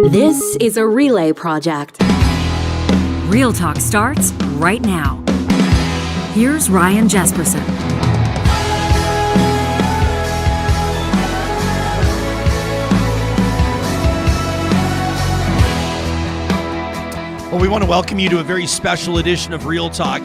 This is a relay project. Real Talk starts right now. Here's Ryan Jesperson. Well, we want to welcome you to a very special edition of Real Talk.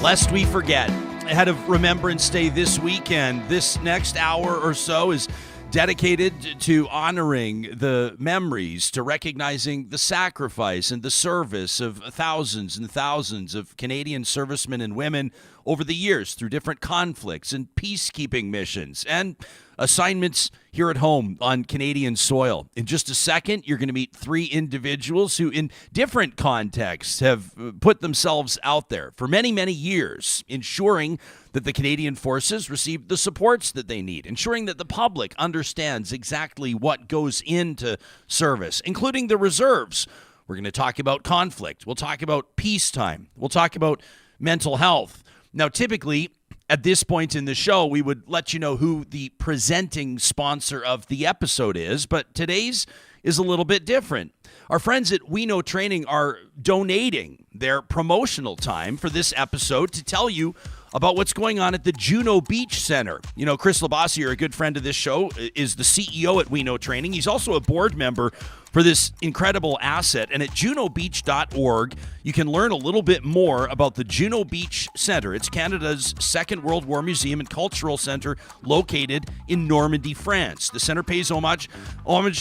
Lest we forget, ahead of Remembrance Day this weekend, this next hour or so is dedicated to honoring the memories, to recognizing the sacrifice and the service of thousands and thousands of Canadian servicemen and women over the years through different conflicts and peacekeeping missions and assignments here at home on Canadian soil. In just a second, you're going to meet three individuals who, in different contexts, have put themselves out there for many, many years, ensuring that the Canadian forces receive the supports that they need, ensuring that the public understands exactly what goes into service, including the reserves. We're going to talk about conflict. We'll talk about peacetime. We'll talk about mental health. Now, typically, at this point in the show, we would let you know who the presenting sponsor of the episode is, but today's is a little bit different. Our friends at We Know Training are donating their promotional time for this episode to tell you about what's going on at the Juno Beach Center. You know, Chris Labossiere, a good friend of this show, is the CEO at We Know Training. He's also a board member for this incredible asset. And at junobeach.org, you can learn a little bit more about the Juno Beach Center. It's Canada's Second World War Museum and Cultural Center located in Normandy, France. The center pays homage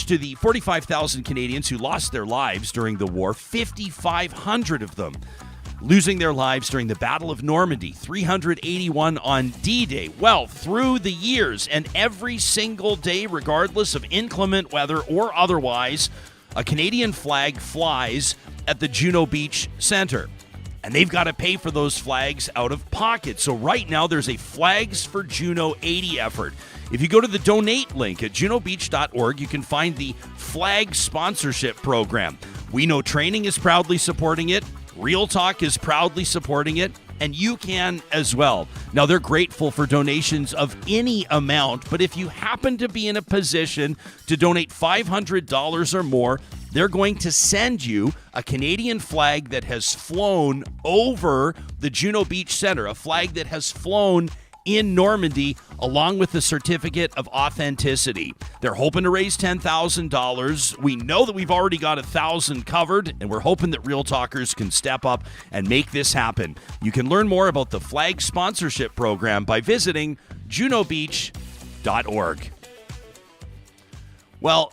to the 45,000 Canadians who lost their lives during the war, 5,500 of them losing their lives during the Battle of Normandy, 381 on D-Day. Well, through the years and every single day, regardless of inclement weather or otherwise, a Canadian flag flies at the Juno Beach Center. And they've got to pay for those flags out of pocket. So right now, there's a Flags for Juno 80 effort. If you go to the donate link at junobeach.org, you can find the flag sponsorship program. We Know Training is proudly supporting it. Real Talk is proudly supporting it, and you can as well. Now, they're grateful for donations of any amount, but if you happen to be in a position to donate $500 or more, they're going to send you a Canadian flag that has flown over the Juno Beach Center, a flag that has flown in Normandy, along with the certificate of authenticity. They're hoping to raise $10,000. We know that we've already got 1,000 covered, and we're hoping that Real Talkers can step up and make this happen. You can learn more about the flag sponsorship program by visiting junobeach.org. Well,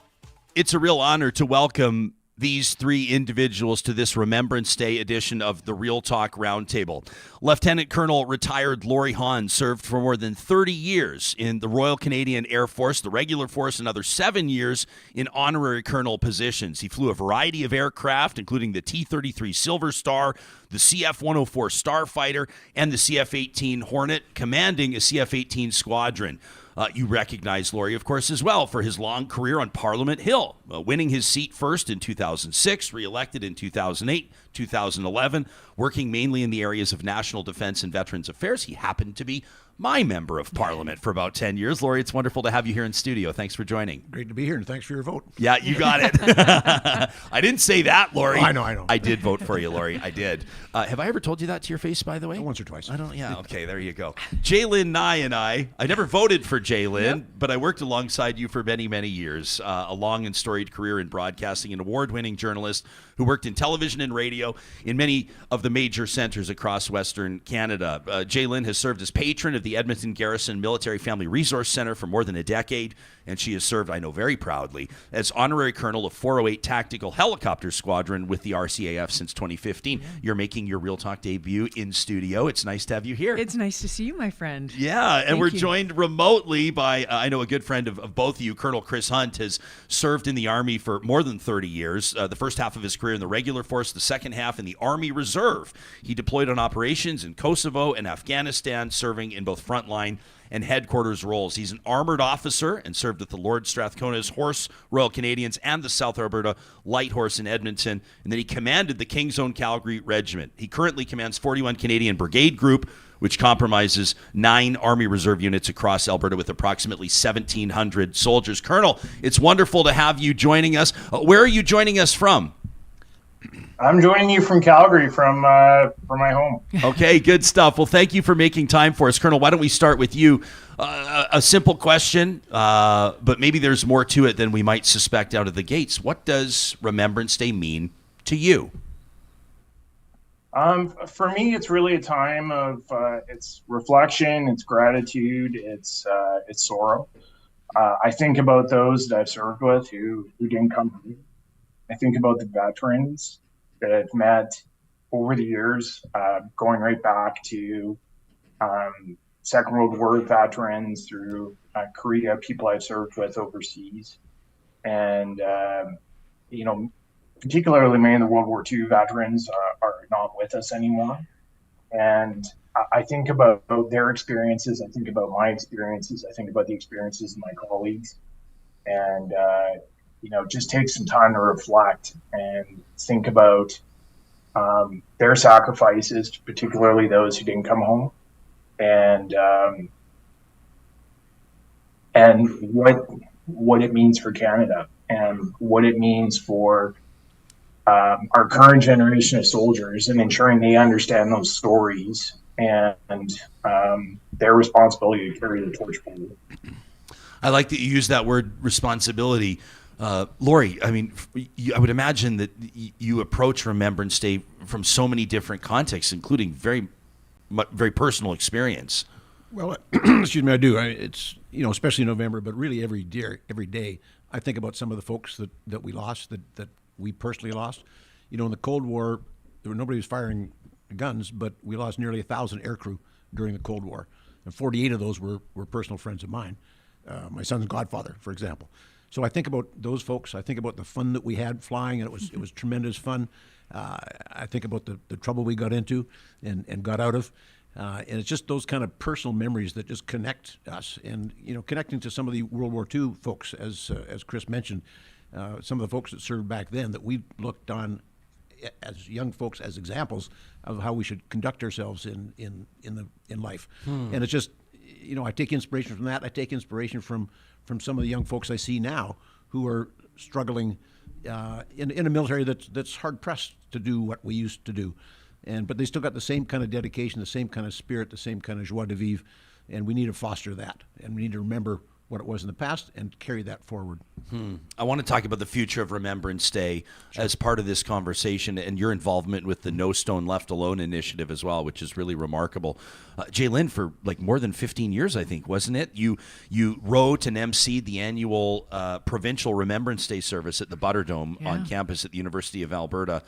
it's a real honor to welcome these three individuals to this Remembrance Day edition of the Real Talk Roundtable. Lieutenant Colonel retired Laurie Hawn served for more than 30 years in the Royal Canadian Air Force, the regular force, another 7 years in honorary colonel positions. He flew a variety of aircraft, including the T-33 Silver Star, the CF-104 Starfighter, and the CF-18 Hornet, commanding a CF-18 squadron. You recognize Laurie, of course, as well for his long career on Parliament Hill, winning his seat first in 2006, re-elected in 2008, 2011, working mainly in the areas of national defense and veterans affairs. He happened to be my member of Parliament for about 10 years. Laurie, it's wonderful to have you here in studio. Thanks for joining. Great to be here, and thanks for your vote. Yeah, you got it. I didn't say that, Laurie. Oh, I know. I did vote for you, Laurie. I did. Have I ever told you that to your face, by the way? Once or twice. I don't. Yeah. Okay. There you go. Jaylyn Nye and I never voted for Jaylyn, but I worked alongside you for many, many years. A long and storied career in broadcasting, an award-winning journalist who worked in television and radio in many of the major centers across Western Canada. Jaylyn has served as patron of the Edmonton Garrison Military Family Resource Center for more than a decade, and she has served, I know very proudly, as honorary colonel of 408 Tactical Helicopter Squadron with the RCAF since 2015. You're making your Real Talk debut in studio. It's nice to have you here. It's nice to see you, my friend. Yeah, and we're joined remotely by, I know a good friend of both of you, Colonel Chris Hunt, has served in the Army for more than 30 years. The first half of his career in the regular force, the second half in the Army Reserve. He deployed on operations in Kosovo and Afghanistan, serving in both frontline and headquarters roles. He's an armored officer and served with the Lord Strathcona's Horse Royal Canadians and the South Alberta Light Horse in Edmonton, and then he commanded the King's Own Calgary Regiment. He currently commands 41 Canadian Brigade Group, which compromises 9 Army Reserve units across Alberta with approximately 1,700 soldiers. Colonel, it's wonderful to have you joining us. Where are you joining us from? I'm joining you from Calgary, from my home. Okay, good stuff. Well, thank you for making time for us. Colonel, why don't we start with you? A simple question, but maybe there's more to it than we might suspect out of the gates. What does Remembrance Day mean to you? For me, it's really a time of it's reflection, it's gratitude, it's sorrow. I think about those that I've served with who didn't come home. I think about the veterans that I've met over the years, going right back to Second World War veterans through Korea, people I've served with overseas, and particularly many of the World War II veterans are not with us anymore. And I think about their experiences. I think about my experiences. I think about the experiences of my colleagues. And, just take some time to reflect and think about their sacrifices, particularly those who didn't come home. And what it means for Canada and what it means for our current generation of soldiers, and ensuring they understand those stories and their responsibility to carry the torch forward. I like that you use that word, responsibility. Laurie, I mean, I would imagine that you approach Remembrance Day from so many different contexts, including very personal experience. Well, excuse me, I do. It's, especially in November, but really every day, I think about some of the folks that we lost, that we personally lost. In the Cold War, nobody was firing guns, but we lost nearly 1,000 aircrew during the Cold War. And 48 of those were personal friends of mine. My son's godfather, for example. So I think about those folks. I think about the fun that we had flying, and it was tremendous fun. I think about the trouble we got into and got out of. And it's just those kind of personal memories that just connect us. And, connecting to some of the World War II folks, as Chris mentioned, some of the folks that served back then that we looked on as young folks as examples of how we should conduct ourselves in life. And it's just, I take inspiration from that. I take inspiration from some of the young folks I see now who are struggling in a military that's hard pressed to do what we used to do. But they still got the same kind of dedication, the same kind of spirit, the same kind of joie de vivre, and we need to foster that. And we need to remember what it was in the past and carry that forward. I want to talk about the future of Remembrance Day as part of this conversation, and your involvement with the No Stone Left Alone initiative as well, which is really remarkable. Jaylin, for more than 15 years, I think, wasn't it? You wrote and emceed the annual provincial Remembrance Day service at the Butterdome on campus at the University of Alberta.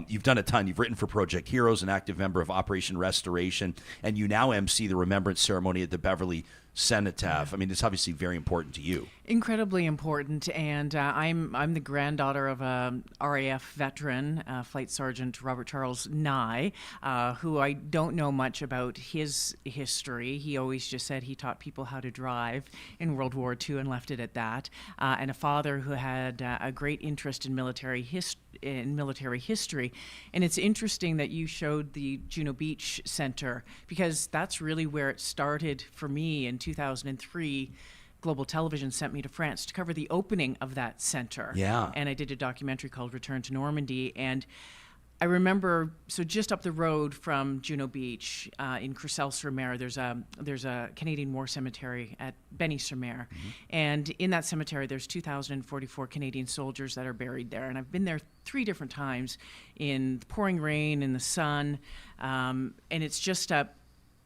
You've done a ton. You've written for Project Heroes, an active member of Operation Restoration, and you now MC the Remembrance ceremony at the Beverly Cenotaph. I mean, it's obviously very important to you. Incredibly important, and I'm the granddaughter of a RAF veteran, Flight Sergeant Robert Charles Nye, who I don't know much about his history. He always just said he taught people how to drive in World War II and left it at that. And a father who had a great interest in military history. And it's interesting that you showed the Juno Beach Center, because that's really where it started for me in 2003. Global Television sent me to France to cover the opening of that center. Yeah. And I did a documentary called Return to Normandy. And I remember, so just up the road from Juno Beach, in Courcelles-sur-Mer, there's a Canadian War Cemetery at Benny-sur-Mer. And in that cemetery, there's 2,044 Canadian soldiers that are buried there. And I've been there 3 different times in the pouring rain, in the sun. And it's just an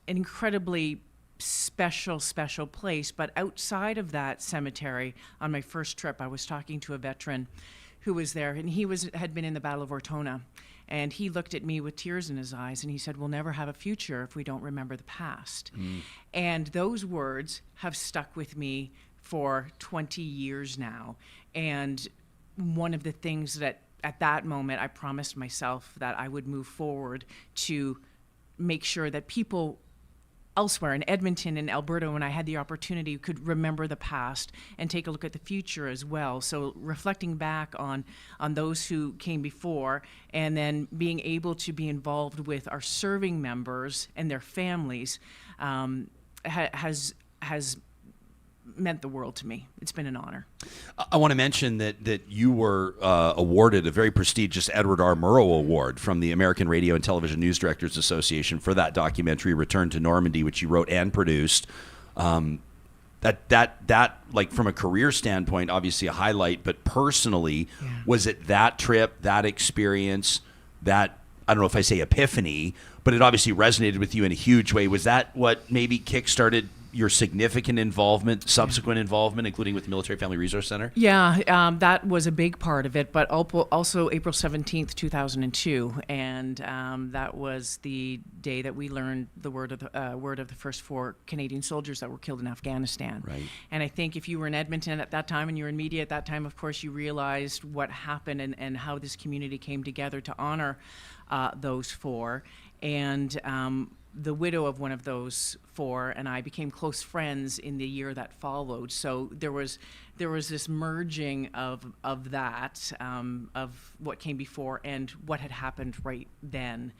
incredibly special place. But outside of that cemetery, on my first trip, I was talking to a veteran who was there, and he had been in the Battle of Ortona, and he looked at me with tears in his eyes, and he said, "We'll never have a future if we don't remember the past." And those words have stuck with me for 20 years now. And one of the things that at that moment I promised myself that I would move forward to make sure that people elsewhere in Edmonton and Alberta, when I had the opportunity, could remember the past and take a look at the future as well. So reflecting back on those who came before, and then being able to be involved with our serving members and their families has meant the world to me. It's been an honor. I want to mention that you were awarded a very prestigious Edward R. Murrow Award from the American Radio and Television News Directors Association for that documentary, Return to Normandy, which you wrote and produced. That like from a career standpoint, obviously a highlight, but personally, was it that trip, that experience, that, I don't know if I say epiphany, but it obviously resonated with you in a huge way. Was that what maybe kickstarted your significant involvement, subsequent involvement, including with the Military Family Resource Center? Yeah, that was a big part of it, but also April 17th, 2002, and that was the day that we learned the word of the first 4 Canadian soldiers that were killed in Afghanistan. Right. And I think if you were in Edmonton at that time and you were in media at that time, of course, you realized what happened and how this community came together to honor those 4. And the widow of one of those 4 and I became close friends in the year that followed. So there was this merging of that, of what came before and what had happened right then.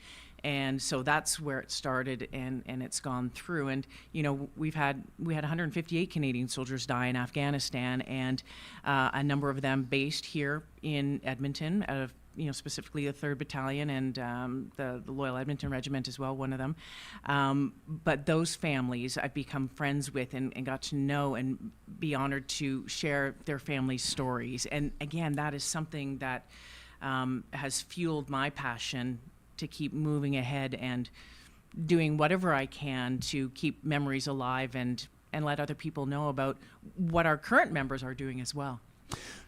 And so that's where it started, and it's gone through. And we had 158 Canadian soldiers die in Afghanistan, and a number of them based here in Edmonton, out of specifically the 3rd Battalion and the Loyal Edmonton Regiment as well, one of them. But those families I've become friends with and got to know and be honored to share their families' stories. And again, that is something that has fueled my passion to keep moving ahead and doing whatever I can to keep memories alive and let other people know about what our current members are doing as well.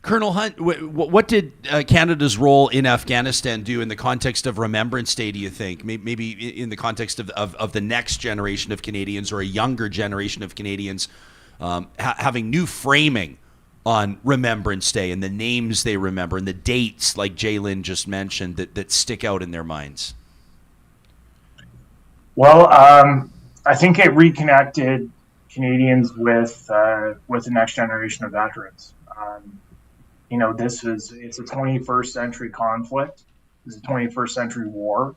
Colonel Hunt, what did Canada's role in Afghanistan do in the context of Remembrance Day, do you think? Maybe in the context of the next generation of Canadians or a younger generation of Canadians having new framing on Remembrance Day and the names they remember and the dates, like Jaylyn just mentioned, that stick out in their minds? Well, I think it reconnected Canadians with the next generation of veterans. It's a 21st century conflict. It's a 21st century war.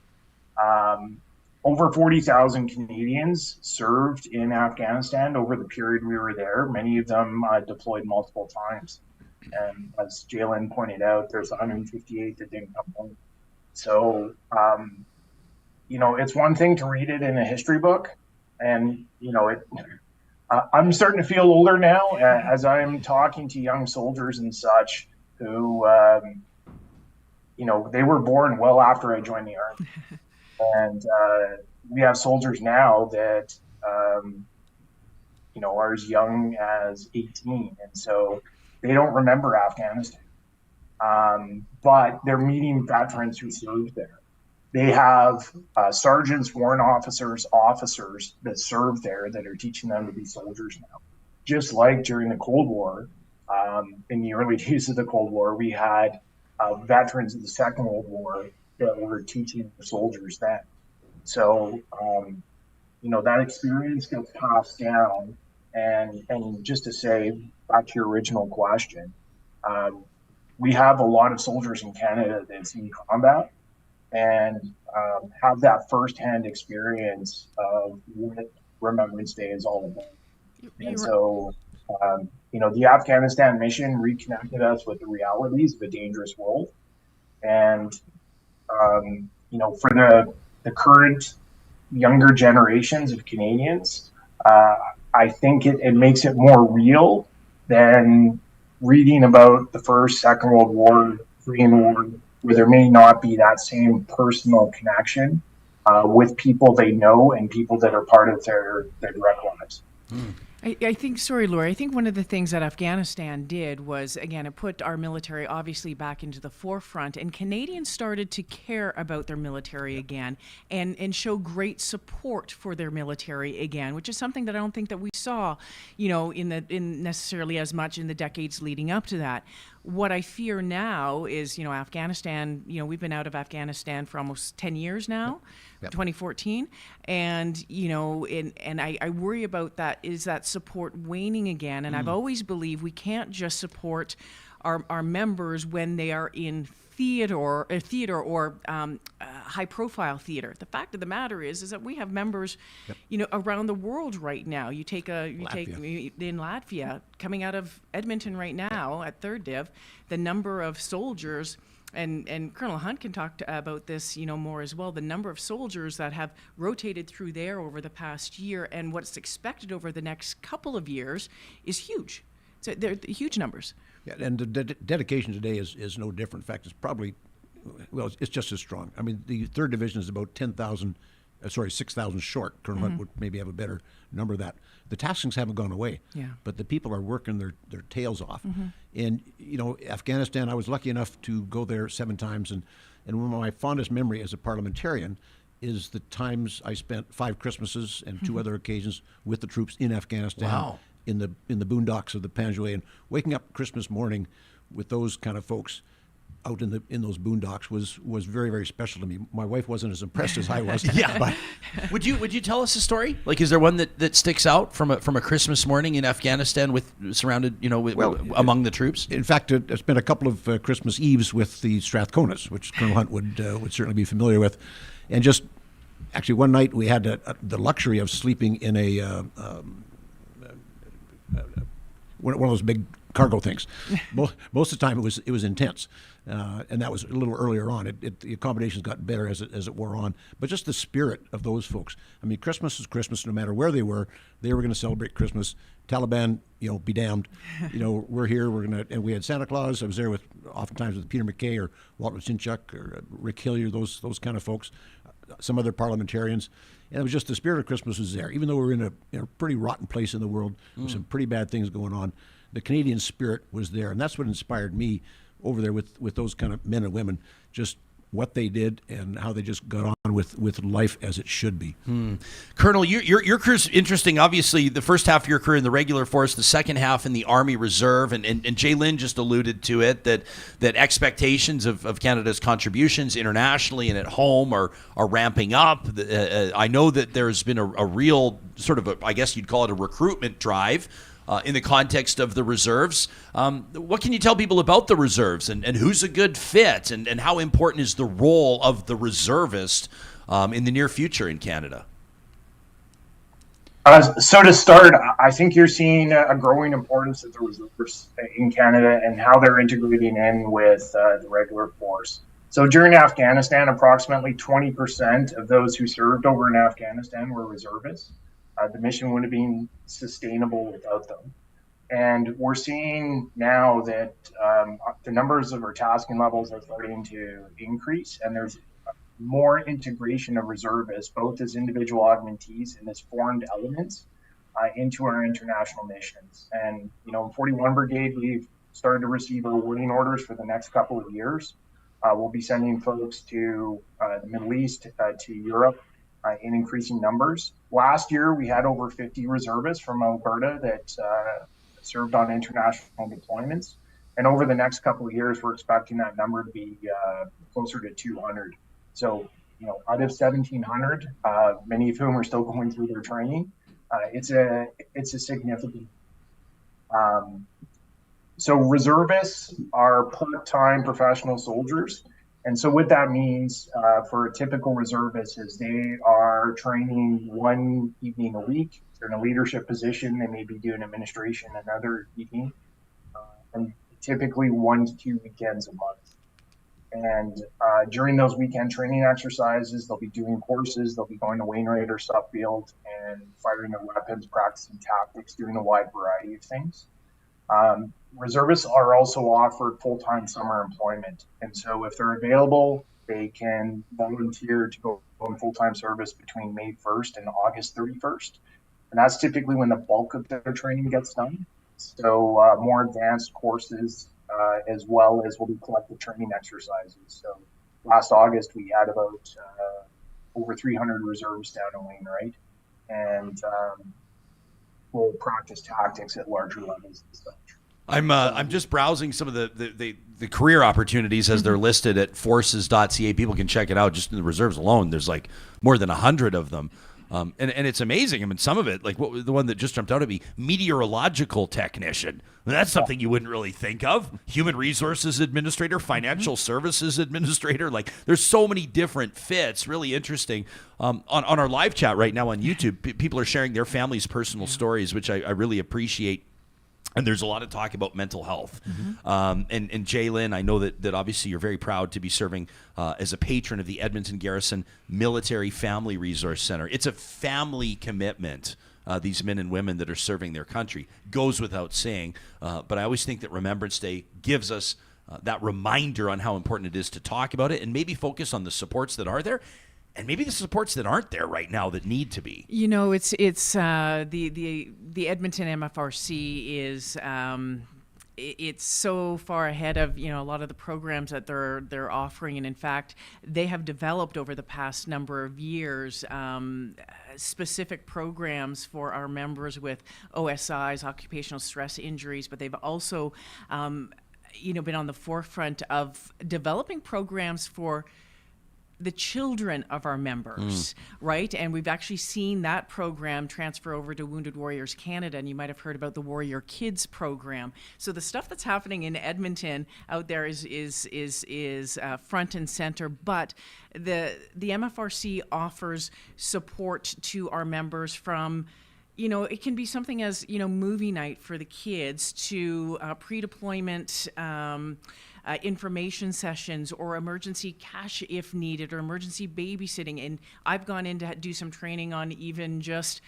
Over 40,000 Canadians served in Afghanistan over the period we were there. Many of them deployed multiple times. And as Jaylyn pointed out, there's 158 that didn't come home. So, it's one thing to read it in a history book. And, I'm starting to feel older now as I'm talking to young soldiers and such who, they were born well after I joined the Army. And we have soldiers now that, are as young as 18. And so they don't remember Afghanistan. But they're meeting veterans who served there. They have sergeants, warrant officers that serve there that are teaching them to be soldiers now. Just like during the Cold War, in the early days of the Cold War, we had veterans of the Second World War that were teaching the soldiers then. So, that experience gets passed down. And just to say, back to your original question, we have a lot of soldiers in Canada that see combat and have that firsthand experience of what Remembrance Day is all about. And so, the Afghanistan mission reconnected us with the realities of a dangerous world. And, for the current younger generations of Canadians, I think it makes it more real than reading about the First, Second World War, Korean War, where there may not be that same personal connection with people they know and people that are part of their direct lives. I think, sorry, Laurie, I think one of the things that Afghanistan did was, again, it put our military obviously back into the forefront, and Canadians started to care about their military again and show great support for their military again, which is something that I don't think that we saw, in necessarily as much in the decades leading up to that. What I fear now is, Afghanistan, we've been out of Afghanistan for almost 10 years now, 2014. And, and I worry about that, is that support waning again? And I've always believed we can't just support our members when they are in theater or high-profile theater. The fact of the matter is that we have members, around the world right now. You take in Latvia, coming out of Edmonton right now at 3rd Div, the number of soldiers, and Colonel Hunt can talk about this, more as well. The number of soldiers that have rotated through there over the past year, and what's expected over the next couple of years is huge. So they're huge numbers. Yeah, and the dedication today is no different. In fact, it's probably, it's just as strong. I mean, the 3rd Division is about 6,000 short. Colonel Hunt would maybe have a better number of that. The taskings haven't gone away, but the people are working their tails off. And, Afghanistan, I was lucky enough to go there 7 times. And one of my fondest memory as a parliamentarian is the times I spent 5 Christmases and 2 other occasions with the troops in Afghanistan. Wow. In the boondocks of the Panjwai, and waking up Christmas morning with those kind of folks out in those boondocks was very, very special to me. My wife wasn't as impressed as I was. But Would you tell us a story? Like, is there one that sticks out from a Christmas morning in Afghanistan surrounded among the troops? In fact, I spent a couple of Christmas Eves with the Strathconas, which Colonel Hunt would certainly be familiar with, and just actually one night we had the luxury of sleeping in one of those big cargo things. Most of the time it was intense, and that was a little earlier on. The accommodations got better as it wore on, but just the spirit of those folks. I mean, Christmas is Christmas no matter where they were. They were going to celebrate Christmas. Taliban, be damned. We're here. And we had Santa Claus. I was there oftentimes with Peter MacKay or Walter Sinchuk or Rick Hillier, those kind of folks, some other parliamentarians. And it was just the spirit of Christmas was there. Even though we were in a pretty rotten place in the world, with some pretty bad things going on, the Canadian spirit was there. And that's what inspired me over there with those kind of men and women, just what they did and how they just got on with life as it should be. Colonel, your career's interesting. Obviously, the first half of your career in the regular force, the second half in the Army Reserve, and Jay Lynn just alluded to it, that expectations of Canada's contributions internationally and at home are ramping up. I know that there's been a real sort of, I guess you'd call it a recruitment drive in the context of the reserves. What can you tell people about the reserves and who's a good fit and how important is the role of the reservist in the near future in Canada? So to start, I think you're seeing a growing importance of the reserves in Canada and how they're integrating in with the regular force. So during Afghanistan, approximately 20% of those who served over in Afghanistan were reservists. The mission would have been sustainable without them. And we're seeing now that the numbers of our tasking levels are starting to increase, and there's more integration of reservists, both as individual augmentees and as formed elements into our international missions. And, in 41 Brigade, we've started to receive our awarding orders for the next couple of years. We'll be sending folks to the Middle East, to Europe, in increasing numbers. Last year, we had over 50 reservists from Alberta that served on international deployments. And over the next couple of years, we're expecting that number to be closer to 200. So, out of 1,700, many of whom are still going through their training, it's a significant. So reservists are part-time professional soldiers. And so what that means for a typical reservist is they are training one evening a week. They're in a leadership position. They may be doing administration another evening, and typically 1 to 2 weekends a month. And during those weekend training exercises, they'll be doing courses. They'll be going to Wainwright or Suffield and firing their weapons, practicing tactics, doing a wide variety of things. Reservists are also offered full-time summer employment. And so if they're available, they can volunteer to go on full-time service between May 1st and August 31st. And that's typically when the bulk of their training gets done. So more advanced courses, as well as will be collective training exercises. So last August, we had about over 300 reserves down in Wainwright. And we'll practice tactics at larger levels and such. I'm just browsing some of the career opportunities as they're listed at forces.ca. People can check it out. Just in the reserves alone, there's like more than 100 of them. And it's amazing. I mean, some of it, like the one that just jumped out at me, meteorological technician. That's something you wouldn't really think of. Human resources administrator, financial services administrator. Like, there's so many different fits. Really interesting. On our live chat right now on YouTube, people are sharing their family's personal stories, which I really appreciate. And there's a lot of talk about mental health. And Jalen, I know that obviously you're very proud to be serving as a patron of the Edmonton Garrison Military Family Resource Center. It's a family commitment, these men and women that are serving their country. Goes without saying. But I always think that Remembrance Day gives us that reminder on how important it is to talk about it and maybe focus on the supports that are there. And maybe the supports that aren't there right now that need to be. You know, it's the Edmonton MFRC is it's so far ahead of, you know, a lot of the programs that they're offering, and in fact, they have developed over the past number of years specific programs for our members with OSIs, occupational stress injuries, but they've also been on the forefront of developing programs for the children of our members, right? And we've actually seen that program transfer over to Wounded Warriors Canada, and you might have heard about the Warrior Kids program. So the stuff that's happening in Edmonton out there is front and center, but the MFRC offers support to our members from, you know, it can be something as, you know, movie night for the kids to pre-deployment information sessions or emergency cash if needed or emergency babysitting. And I've gone in to do some training on even just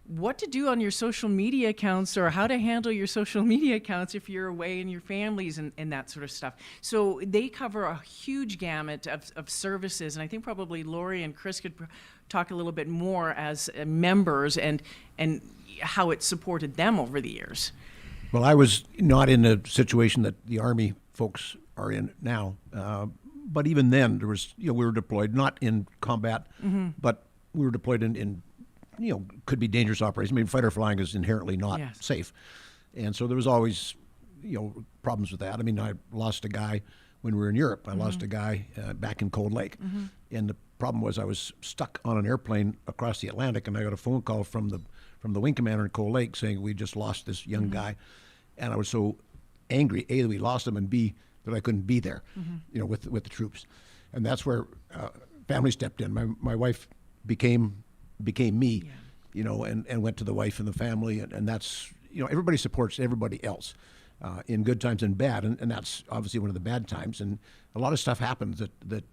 what to do on your social media accounts or how to handle your social media accounts if you're away in your families and that sort of stuff. So they cover a huge gamut of services. And I think probably Laurie and Chris could talk a little bit more as members and how it supported them over the years. Well, I was not in a situation that the Army folks are in now, but even then, there was, we were deployed not in combat, but we were deployed in could be dangerous operations. I mean, fighter flying is inherently not safe, and so there was always problems with that. I mean, I lost a guy when we were in Europe. I lost a guy back in Cold Lake, and the problem was I was stuck on an airplane across the Atlantic, and I got a phone call from the wing commander in Cold Lake saying we just lost this young guy, and I was so angry, A, that we lost him, and B, that I couldn't be there, with the troops, and that's where family stepped in. My wife became me, and went to the wife and the family, and that's everybody supports everybody else in good times and bad, and that's obviously one of the bad times, and a lot of stuff happens that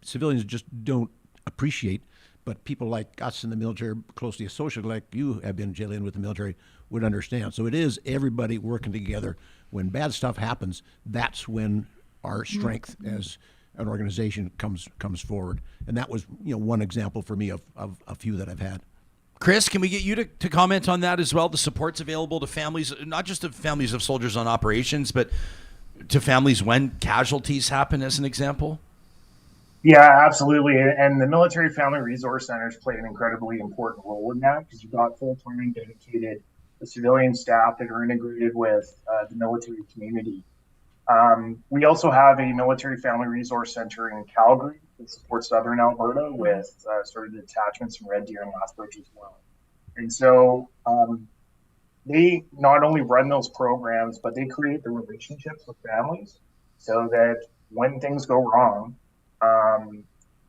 civilians just don't appreciate. But people like us in the military, closely associated, like you have been, Jillian, with the military, would understand. So it is everybody working together. When bad stuff happens, that's when our strength as an organization comes forward. And that was, one example for me of a few that I've had. Chris, can we get you to comment on that as well? The supports available to families, not just to families of soldiers on operations, but to families when casualties happen, as an example? Yeah, absolutely. And the Military Family Resource Centers play an incredibly important role in that, because you've got full-time dedicated civilian staff that are integrated with the military community. We also have a Military Family Resource Center in Calgary that supports Southern Alberta with sort of detachments from Red Deer and Lethbridge as well. And so they not only run those programs, but they create the relationships with families so that when things go wrong,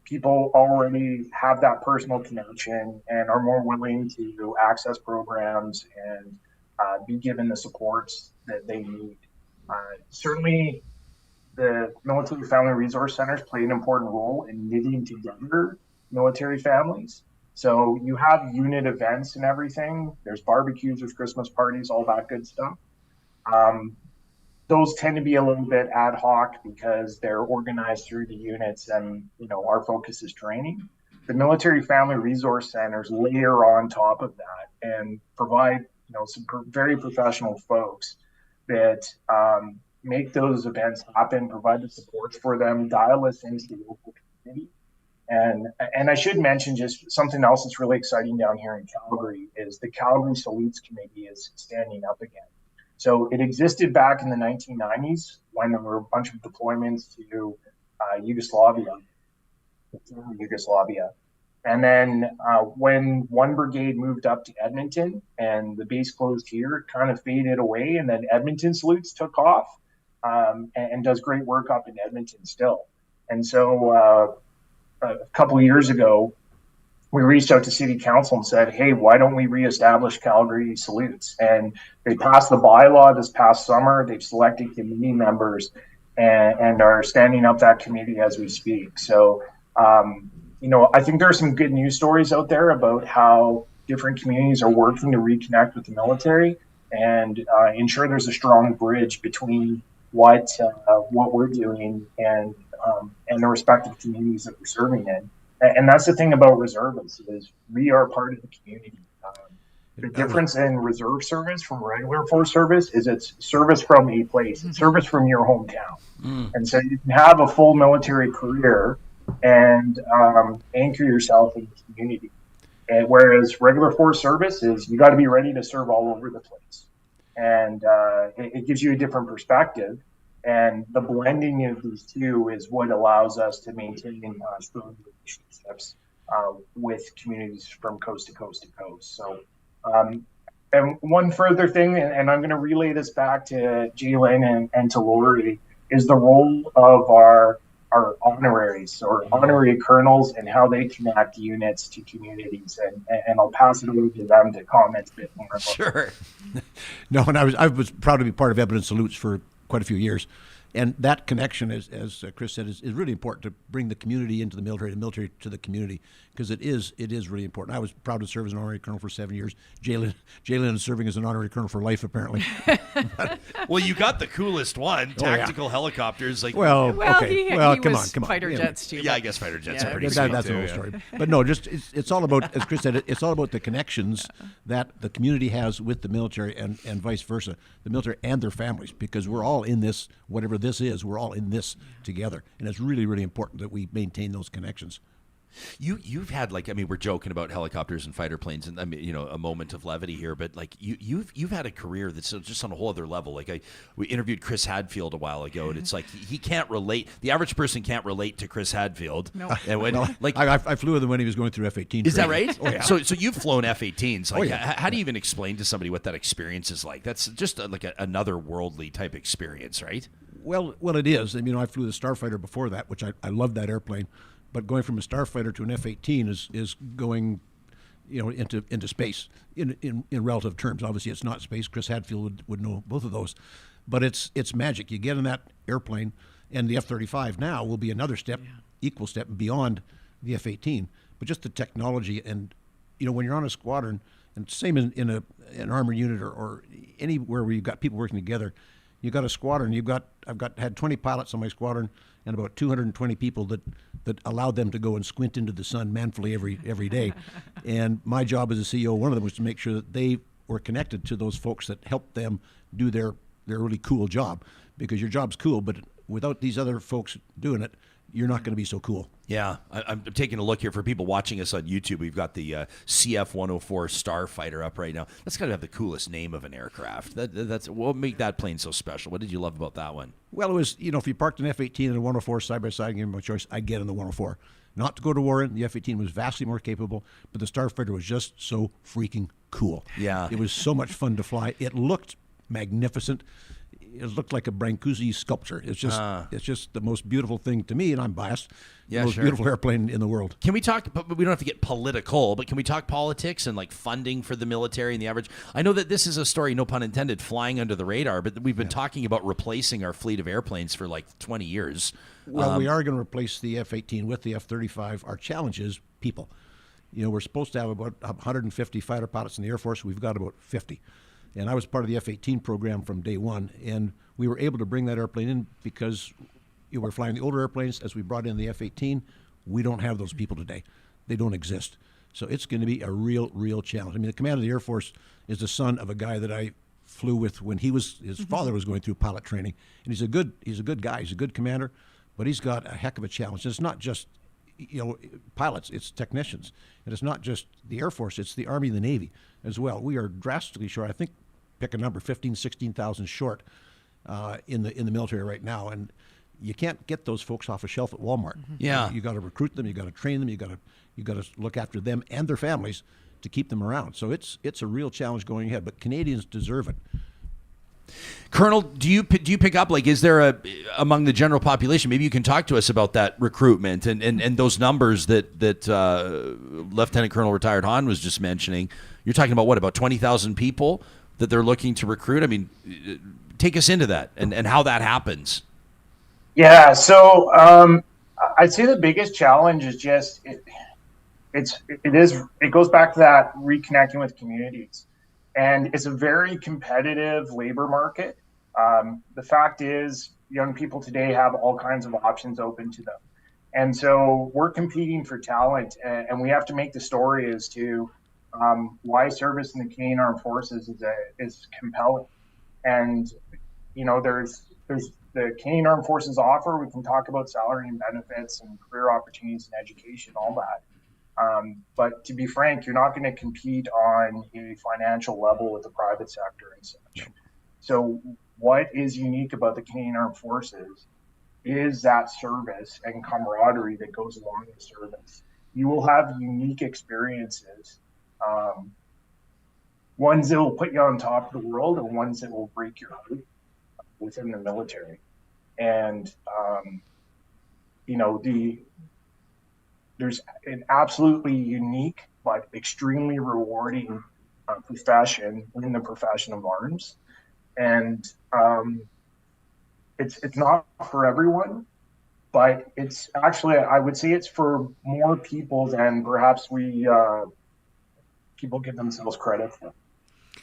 people already have that personal connection and are more willing to access programs and be given the supports that they need. Certainly, the Military Family Resource Centers play an important role in knitting together military families. So you have unit events and everything. There's barbecues, there's Christmas parties, all that good stuff. Those tend to be a little bit ad hoc because they're organized through the units, and our focus is training. The Military Family Resource Centers layer on top of that and provide some very professional folks that make those events happen, provide the supports for them, dial us into the local community. And I should mention just something else that's really exciting down here in Calgary is the Calgary Salutes Committee is standing up again. So it existed back in the 1990s when there were a bunch of deployments to Yugoslavia. And then when one brigade moved up to Edmonton and the base closed here, it kind of faded away. And then Edmonton salutes took off and does great work up in Edmonton still. And so a couple of years ago, we reached out to City Council and said, hey, why don't we reestablish Calgary salutes? And they passed the bylaw this past summer. They've selected committee members and are standing up that committee as we speak. So, I think there are some good news stories out there about how different communities are working to reconnect with the military and ensure there's a strong bridge between what we're doing and the respective communities that we're serving in. And that's the thing about reservists is we are part of the community. The difference in reserve service from regular force service is it's service from a place, it's service from your hometown. And so you can have a full military career and anchor yourself in the community. And whereas regular force service is you got to be ready to serve all over the place. And it gives you a different perspective. And the blending of these two is what allows us to maintain strong relationships with communities from coast to coast to coast. So, and one further thing, and I'm going to relay this back to Jalen and to Laurie, is the role of our honoraries or honorary colonels and how they connect units to communities. And I'll pass it over to them to comment a bit more about Sure. No, and I was proud to be part of Edmonton Salutes for quite a few years. And that connection, as Chris said, is really important to bring the community into the military to the community, because it is really important. I was proud to serve as an honorary colonel for 7 years. Jalen is serving as an honorary colonel for life, apparently. Well, you got the coolest one, tactical helicopters. Like, well, he come was on. fighter jets too. Yeah, I guess fighter jets are pretty that's sweet the whole story. But no, just it's all about, as Chris said, it's all about the connections that the community has with the military and vice versa, the military and their families, because we're all in this, whatever this is, we're all in this together, and it's really, really important that we maintain those connections. You've had, like, I mean, we're joking about helicopters and fighter planes, and I mean, a moment of levity here, but like you've had a career that's just on a whole other level. Like we interviewed Chris Hadfield a while ago, and it's like he can't relate. The average person can't relate to Chris Hadfield. No. And when, I flew with him when he was going through F-18. Is that right? Oh, yeah. So you've flown F-18s. Like, how do you even explain to somebody what that experience is like? That's just like another worldly type experience, right? Well, it is. I mean, I flew the Starfighter before that, which I loved that airplane. But going from a Starfighter to an F-18 is going, into space in relative terms. Obviously, it's not space. Chris Hadfield would know both of those, but it's magic. You get in that airplane, and the F-35 now will be another step, equal step beyond the F-18. But just the technology, and when you're on a squadron, and same in an armored unit or anywhere where you've got people working together. You got a squadron. I've had 20 pilots on my squadron and about 220 people that allowed them to go and squint into the sun manfully every day. And my job as a CEO, one of them was to make sure that they were connected to those folks that helped them do their really cool job, because your job's cool, but without these other folks doing it, you're not going to be so cool. Yeah, I'm taking a look here for people watching us on YouTube. We've got the CF-104 Starfighter up right now. That's got to have the coolest name of an aircraft. That's what make that plane so special. What did you love about that one? Well, it was, if you parked an F-18 and a 104 side by side and gave me a choice, I'd get in the 104. Not to go to war in. The F-18 was vastly more capable, but the Starfighter was just so freaking cool. Yeah, it was so much fun to fly. It looked magnificent. It looked like a Brancusi sculpture. It's just the most beautiful thing to me, and I'm biased. Yeah, the most beautiful airplane in the world. Can we talk? But we don't have to get political. But can we talk politics and like funding for the military and the average? I know that this is a story, no pun intended, flying under the radar. But we've been talking about replacing our fleet of airplanes for like 20 years. Well, we are going to replace the F-18 with the F-35. Our challenge is people. We're supposed to have about 150 fighter pilots in the Air Force. We've got about 50. And I was part of the F-18 program from day one, and we were able to bring that airplane in because we're flying the older airplanes. As we brought in the F-18, we don't have those people today. They don't exist. So it's going to be a real challenge. I mean, the commander of the Air Force is the son of a guy that I flew with when his father was going through pilot training. And he's a good guy. He's a good commander, but he's got a heck of a challenge. It's not just pilots, it's technicians. And it's not just the Air Force, it's the Army and the Navy as well. We are drastically short. I think pick a number, 15, 16,000 short in the military right now, and you can't get those folks off a shelf at Walmart. Yeah. You got to recruit them, you got to train them, you got to look after them and their families to keep them around. So it's a real challenge going ahead, but Canadians deserve it. Colonel, do you pick up, like, is there among the general population, maybe you can talk to us about that recruitment and those numbers that Lieutenant Colonel retired Hawn was just mentioning. You're talking about about 20,000 people that they're looking to recruit? I mean, take us into that and how that happens. Yeah, so I'd say the biggest challenge is just it goes back to that reconnecting with communities. And it's a very competitive labor market. The fact is, young people today have all kinds of options open to them. And so we're competing for talent, and we have to make the story as to why service in the Canadian Armed Forces is compelling. And, there's the Canadian Armed Forces offer. We can talk about salary and benefits and career opportunities and education, all that. But to be frank, you're not going to compete on a financial level with the private sector and such. So what is unique about the Canadian Armed Forces is that service and camaraderie that goes along with service. You will have unique experiences, ones that will put you on top of the world and ones that will break your heart within the military. And, there's an absolutely unique but extremely rewarding profession in the profession of arms, and it's not for everyone, but it's actually, I would say, it's for more people than perhaps people give themselves credit for.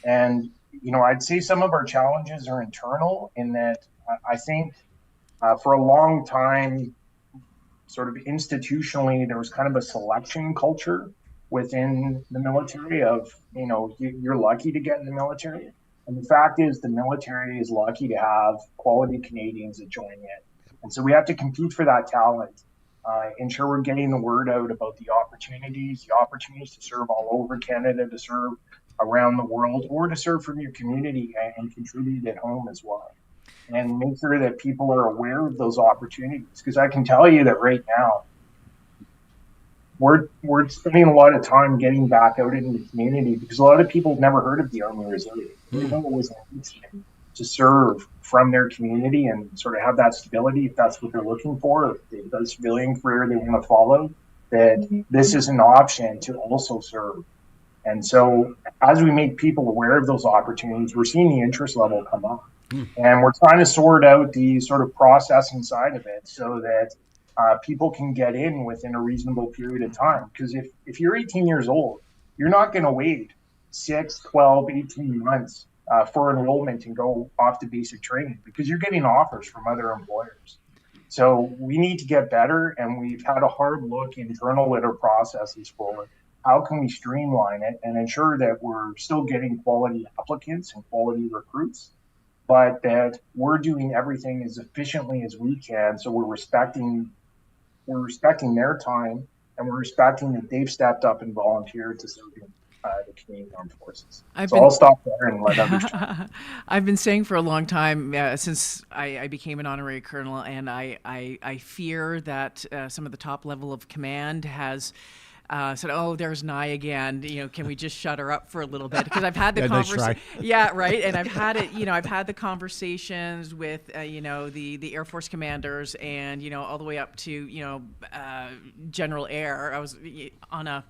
And I'd say some of our challenges are internal in that I think for a long time, sort of institutionally, there was kind of a selection culture within the military of, you're lucky to get in the military. And the fact is, the military is lucky to have quality Canadians that join it. And so we have to compete for that talent, ensure we're getting the word out about the opportunities to serve all over Canada, to serve around the world, or to serve from your community and contribute at home as well. And make sure that people are aware of those opportunities. Because I can tell you that right now, we're spending a lot of time getting back out into the community because a lot of people have never heard of the Army Reserve. They know it was an option to serve from their community and sort of have that stability if that's what they're looking for, if they've got a civilian career they want to follow, that this is an option to also serve. And so as we make people aware of those opportunities, we're seeing the interest level come up. And we're trying to sort out the sort of processing side of it so that people can get in within a reasonable period of time. Because if you're 18 years old, you're not going to wait 6, 12, 18 months for enrollment and go off to basic training because you're getting offers from other employers. So we need to get better, and we've had a hard look internal at our processes for how can we streamline it and ensure that we're still getting quality applicants and quality recruits, but that we're doing everything as efficiently as we can. So we're respecting their time, and we're respecting that they've stepped up and volunteered to serve the Canadian Armed Forces. I'll stop there and let others talk. I've been saying for a long time since I became an honorary colonel, and I fear that some of the top level of command has said, "Oh, there's Nye again. Can we just shut her up for a little bit?" Because I've had the conversation. Yeah, right. And I've had it. I've had the conversations with the Air Force commanders, and all the way up to General Air. I was on a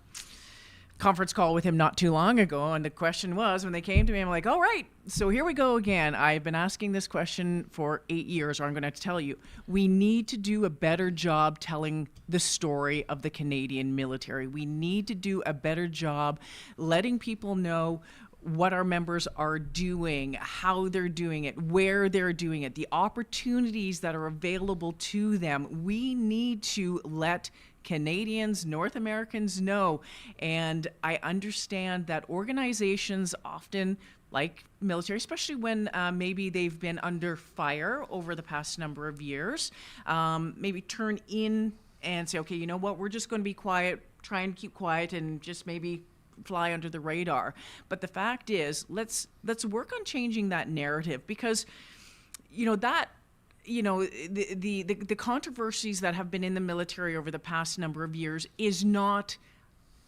conference call with him not too long ago, and the question was, when they came to me, I'm like, all right, so here we go again. I've been asking this question for 8 years, or I'm going to tell you, we need to do a better job telling the story of the Canadian military. We need to do a better job letting people know what our members are doing, how they're doing it, where they're doing it, the opportunities that are available to them. We need to let Canadians, North Americans know. And I understand that organizations often, like military, especially when maybe they've been under fire over the past number of years, maybe turn in and say, okay, you know what, we're just going to be quiet, try and keep quiet, and just maybe fly under the radar. But the fact is, let's work on changing that narrative, because the controversies that have been in the military over the past number of years is not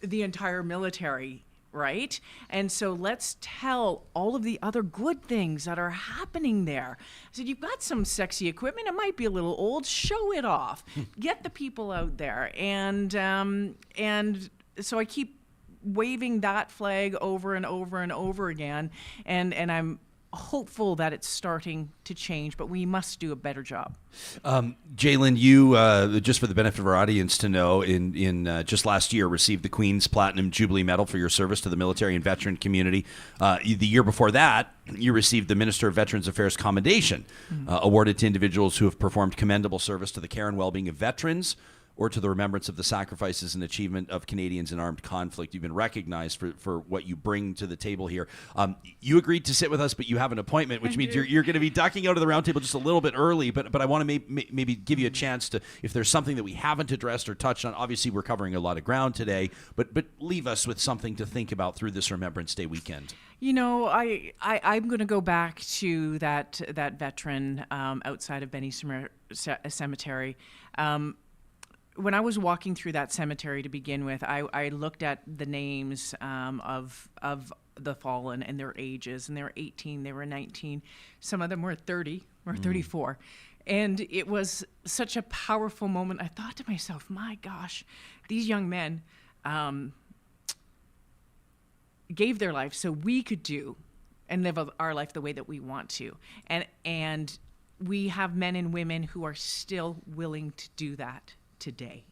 the entire military, right? And so let's tell all of the other good things that are happening there. I said, you've got some sexy equipment. It might be a little old. Show it off. Get the people out there. And so I keep waving that flag over and over and over again. And I'm hopeful that it's starting to change, but we must do a better job. Jalen, you, just for the benefit of our audience to know, in just last year received the Queen's Platinum Jubilee Medal for your service to the military and veteran community. The year before that, you received the Minister of Veterans Affairs Commendation, awarded to individuals who have performed commendable service to the care and well-being of veterans, or to the remembrance of the sacrifices and achievement of Canadians in armed conflict. You've been recognized for what you bring to the table here. You agreed to sit with us, but you have an appointment, which means you're going to be ducking out of the roundtable just a little bit early. But I want to maybe give you a chance to, if there's something that we haven't addressed or touched on. Obviously, we're covering a lot of ground today, but leave us with something to think about through this Remembrance Day weekend. I'm going to go back to that veteran outside of Benny Cemetery. When I was walking through that cemetery to begin with, I looked at the names of the fallen and their ages, and they were 18, they were 19, some of them were 30 or 34. And it was such a powerful moment. I thought to myself, my gosh, these young men gave their life so we could do and live our life the way that we want to. And we have men and women who are still willing to do that today.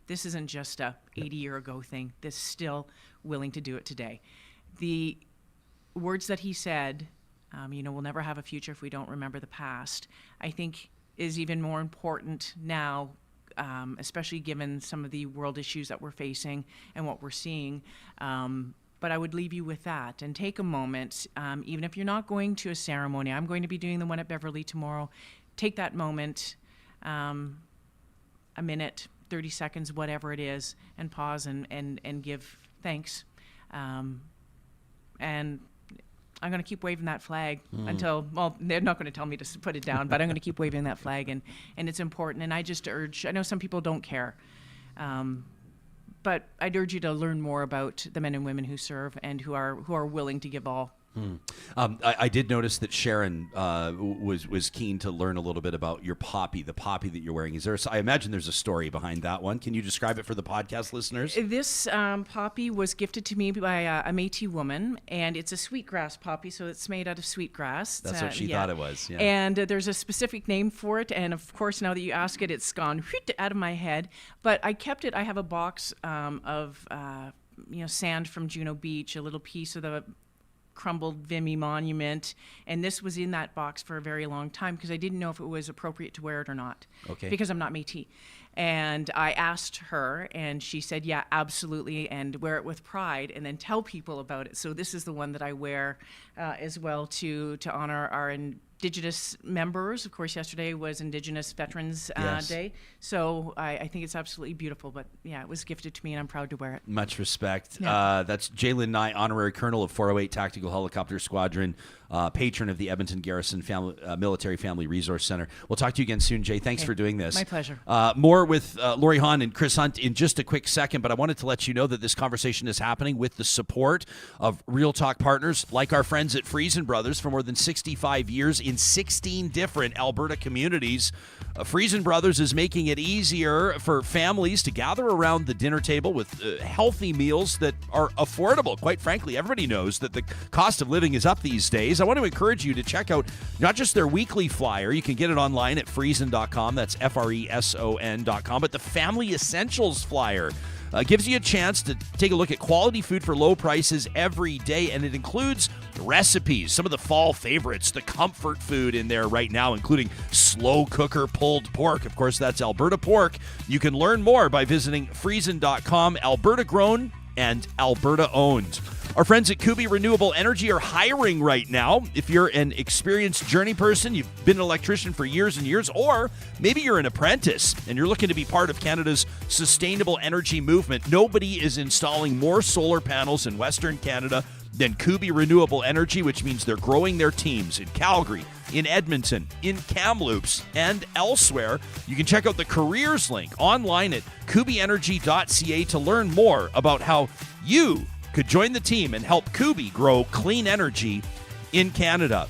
This isn't just a 80-year ago thing. This is still willing to do it today. The words that he said, we'll never have a future if we don't remember the past, I think is even more important now, especially given some of the world issues that we're facing and what we're seeing. But I would leave you with that and take a moment, even if you're not going to a ceremony. I'm going to be doing the one at Beverly tomorrow. Take that moment, a minute, 30 seconds, whatever it is, and pause and give thanks. And I'm going to keep waving that flag until, well, they're not going to tell me to put it down, but I'm going to keep waving that flag, and it's important. And I just urge, I know some people don't care, but I'd urge you to learn more about the men and women who serve and who are willing to give all. I did notice that Sharon was keen to learn a little bit about your poppy, the poppy that you're wearing. I imagine there's a story behind that one. Can you describe it for the podcast listeners? This poppy was gifted to me by a Métis woman, and it's a sweetgrass poppy, so it's made out of sweetgrass. That's what she thought it was. Yeah. And there's a specific name for it, and of course, now that you ask it, it's gone out of my head. But I kept it. I have a box of sand from Juno Beach, a little piece of the crumbled Vimy monument, and this was in that box for a very long time because I didn't know if it was appropriate to wear it or not. Okay. Because I'm not Métis. And I asked her, and she said, yeah, absolutely, and wear it with pride, and then tell people about it. So this is the one that I wear as well to honor our Indigenous members. Of course, yesterday was Indigenous Veterans Day. So I think it's absolutely beautiful. But yeah, it was gifted to me, and I'm proud to wear it. Much respect. Yeah. That's Jalen Nye, Honorary Colonel of 408 Tactical Helicopter Squadron, patron of the Edmonton Garrison Military Family Resource Center. We'll talk to you again soon, Jay. Thanks for doing this. My pleasure. More with Laurie Hawn and Chris Hunt in just a quick second, but I wanted to let you know that this conversation is happening with the support of Real Talk partners like our friends at Friesen Brothers for more than 65 years in 16 different Alberta communities. Friesen Brothers is making it easier for families to gather around the dinner table with healthy meals that are affordable. Quite frankly, everybody knows that the cost of living is up these days. I want to encourage you to check out not just their weekly flyer. You can get it online at friesen.com. That's FRESON.com. But the Family Essentials flyer gives you a chance to take a look at quality food for low prices every day, and it includes recipes, some of the fall favorites, the comfort food in there right now, including slow cooker pulled pork. Of course, that's Alberta pork. You can learn more by visiting friesen.com. Alberta grown and Alberta owned. Our friends at Kubi Renewable Energy are hiring right now. If you're an experienced journey person, you've been an electrician for years and years, or maybe you're an apprentice and you're looking to be part of Canada's sustainable energy movement, nobody is installing more solar panels in Western Canada than Kubi Renewable Energy, which means they're growing their teams in Calgary, in Edmonton, in Kamloops, and elsewhere. You can check out the careers link online at kubienergy.ca to learn more about how you could join the team and help Kubi grow clean energy in Canada.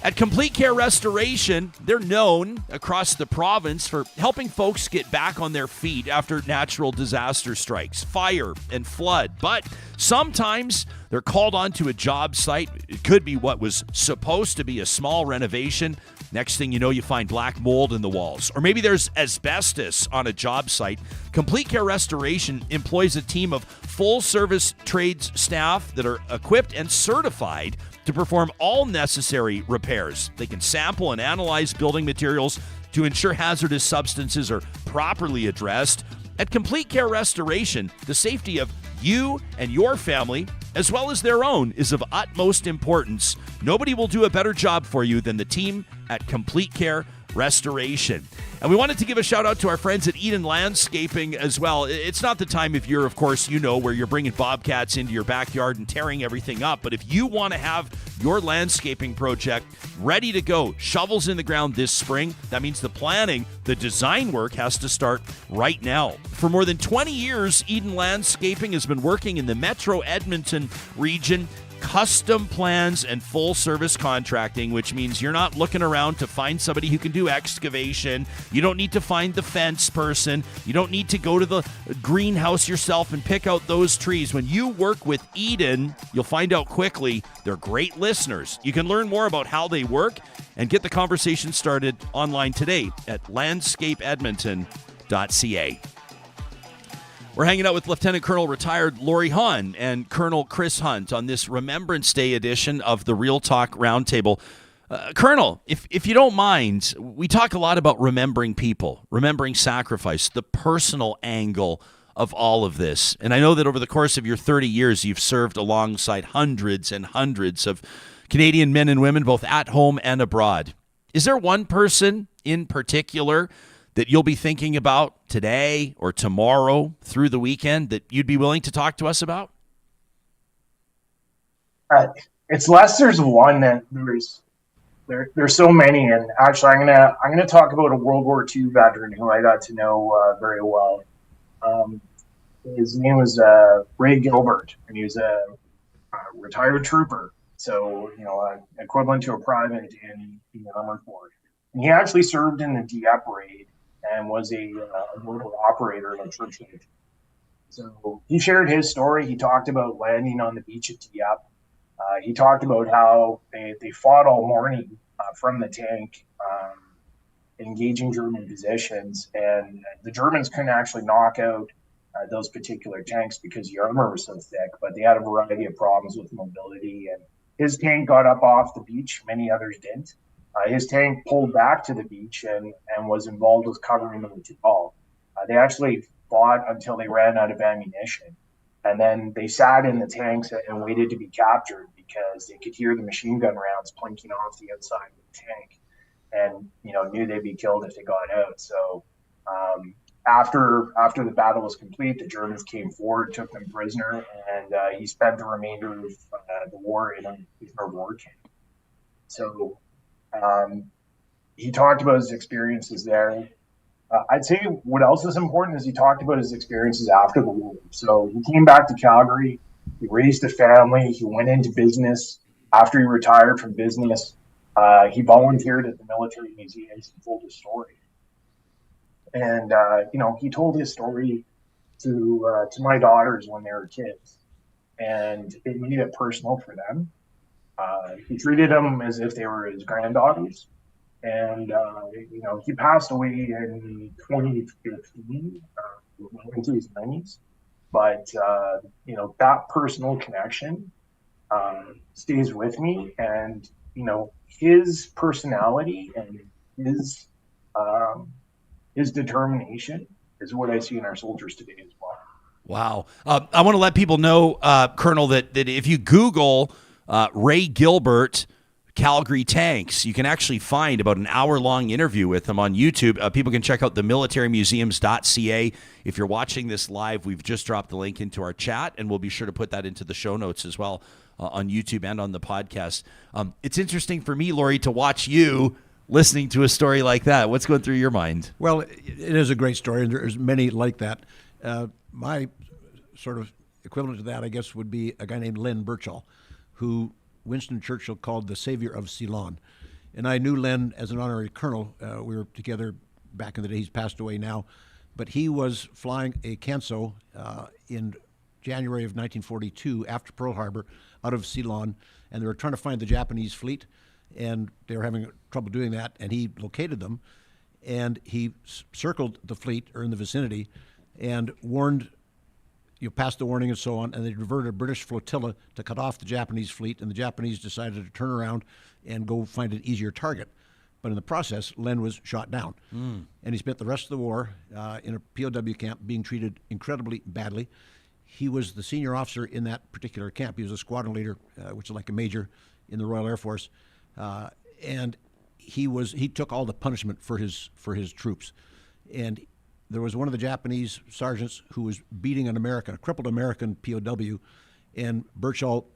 At Complete Care Restoration, they're known across the province for helping folks get back on their feet after natural disaster strikes, fire, and flood. But sometimes they're called onto a job site. It could be what was supposed to be a small renovation. Next thing you know, you find black mold in the walls. Or maybe there's asbestos on a job site. Complete Care Restoration employs a team of full-service trades staff that are equipped and certified to perform all necessary repairs. They can sample and analyze building materials to ensure hazardous substances are properly addressed. At Complete Care Restoration, the safety of you and your family, as well as their own, is of utmost importance. Nobody will do a better job for you than the team at Complete Care Restoration. And we wanted to give a shout out to our friends at Eden Landscaping as well. It's not the time of year, of course, where you're bringing bobcats into your backyard and tearing everything up. But if you want to have your landscaping project ready to go, shovels in the ground this spring, that means the planning, the design work has to start right now. For more than 20 years, Eden Landscaping has been working in the Metro Edmonton region, custom plans and full service contracting, which means you're not looking around to find somebody who can do excavation. You don't need to find the fence person. You don't need to go to the greenhouse yourself and pick out those trees. When you work with Eden, you'll find out quickly they're great listeners. You can learn more about how they work and get the conversation started online today at landscapeedmonton.ca. We're hanging out with Lieutenant Colonel retired Laurie Hawn and Colonel Chris Hunt on this Remembrance Day edition of the Real Talk Roundtable. Colonel, if you don't mind, we talk a lot about remembering people, remembering sacrifice, the personal angle of all of this. And I know that over the course of your 30 years, you've served alongside hundreds and hundreds of Canadian men and women, both at home and abroad. Is there one person in particular that you'll be thinking about today or tomorrow through the weekend that you'd be willing to talk to us about? It's less there's one than there's so many. And actually, I'm gonna talk about a World War II veteran who I got to know very well. His name was Ray Gilbert, and he was a retired trooper. So equivalent to a private in the Armored Corps. And he actually served in the Dieppe raid and was a local operator in a church. So he shared his story. He talked about landing on the beach at Dieppe. He talked about how they fought all morning from the tank, engaging German positions, and the Germans couldn't actually knock out those particular tanks because the armor was so thick, but they had a variety of problems with mobility, and his tank got up off the beach. Many others didn't. His tank pulled back to the beach and was involved with covering them with all. They actually fought until they ran out of ammunition. And then they sat in the tanks and waited to be captured because they could hear the machine gun rounds plinking off the outside of the tank and, knew they'd be killed if they got out. So after the battle was complete, the Germans came forward, took them prisoner, and he spent the remainder of the war in a war camp. So he talked about his experiences there. I'd say what else is important is he talked about his experiences after the war. So he came back to Calgary, he raised a family, he went into business. After he retired from business, he volunteered at the military museums and told his story. And, he told his story to my daughters when they were kids, and it made it personal for them. He treated them as if they were his granddaughters. And, he passed away in 2015, into his 90s. But, that personal connection stays with me. And, his personality and his determination is what I see in our soldiers today as well. Wow. I want to let people know, Colonel, that if you Google Ray Gilbert, Calgary tanks, you can actually find about an hour-long interview with him on YouTube. People can check out the militarymuseums.ca. If you're watching this live, we've just dropped the link into our chat, and we'll be sure to put that into the show notes as well on YouTube and on the podcast. It's interesting for me, Laurie, to watch you listening to a story like that. What's going through your mind? Well, it is a great story, and there's many like that. My sort of equivalent to that, I guess, would be a guy named Len Birchall, who Winston Churchill called the savior of Ceylon. And I knew Len as an honorary colonel. We were together back in the day. He's passed away now. But he was flying a Canso in January of 1942 after Pearl Harbor out of Ceylon, and they were trying to find the Japanese fleet, and they were having trouble doing that, and he located them, and he circled the fleet, or in the vicinity, and warned, passed the warning and so on, and they diverted a British flotilla to cut off the Japanese fleet, and the Japanese decided to turn around and go find an easier target. But in the process, Len was shot down. And he spent the rest of the war in a POW camp being treated incredibly badly. He was the senior officer in that particular camp. He was a squadron leader, which is like a major in the Royal Air Force. And he took all the punishment for his troops. And there was one of the Japanese sergeants who was beating a crippled American POW, and Birchall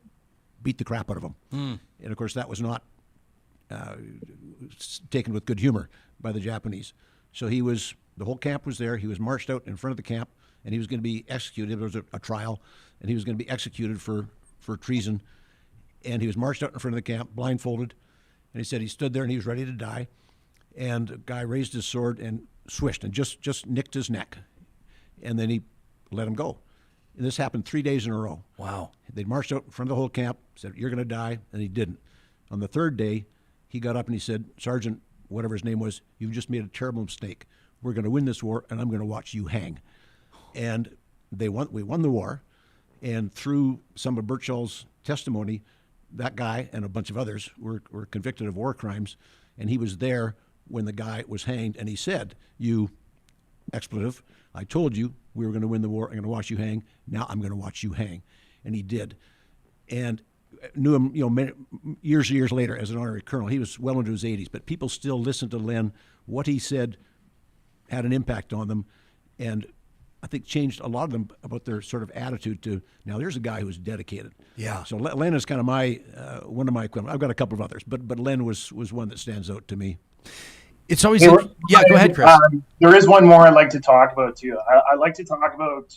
beat the crap out of him. And of course, that was not taken with good humor by the Japanese. So the whole camp was there. He was marched out in front of the camp, and he was going to be executed. There was a trial, and he was going to be executed for treason. And he was marched out in front of the camp, blindfolded, and he said he stood there and he was ready to die. And a guy raised his sword and swished and just nicked his neck. And then he let him go. And this happened 3 days in a row. Wow. They marched out in front of the whole camp, said, "You're going to die," and he didn't. On the third day, he got up and he said, "Sergeant," whatever his name was, "you've just made a terrible mistake. We're going to win this war, and I'm going to watch you hang." And we won the war. And through some of Birchall's testimony, that guy and a bunch of others were convicted of war crimes, and he was there when the guy was hanged, and he said, "You expletive, I told you we were going to win the war. I'm going to watch you hang. Now I'm going to watch you hang." And he did. And knew him, many, years later as an honorary colonel. He was well into his 80s, but people still listened to Len. What he said had an impact on them, and I think changed a lot of them about their sort of attitude to, now there's a guy who's dedicated. Yeah. So Len is kind of one of my equivalent. I've got a couple of others, but Len was one that stands out to me. It's always go ahead, Chris. There is one more I'd like to talk about too. I'd like to talk about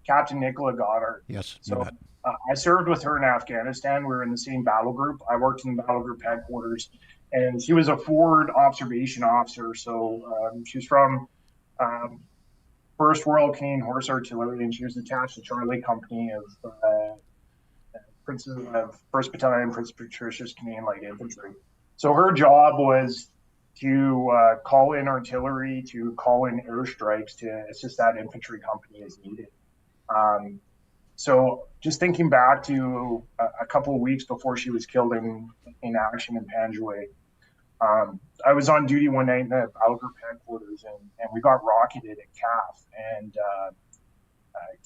Captain Nicola Goddard. Yes. So I served with her in Afghanistan. We were in the same battle group. I worked in the battle group headquarters, and she was a forward observation officer. So she was from First Royal Canadian Horse Artillery, and she was attached to Charlie Company of First Battalion, Prince Patricia's Canadian Light Infantry. So her job was to call in artillery, to call in airstrikes to assist that infantry company as needed. So just thinking back to a couple of weeks before she was killed in action in Panjwai, I was on duty one night in the battle group headquarters, and we got rocketed at CAF, and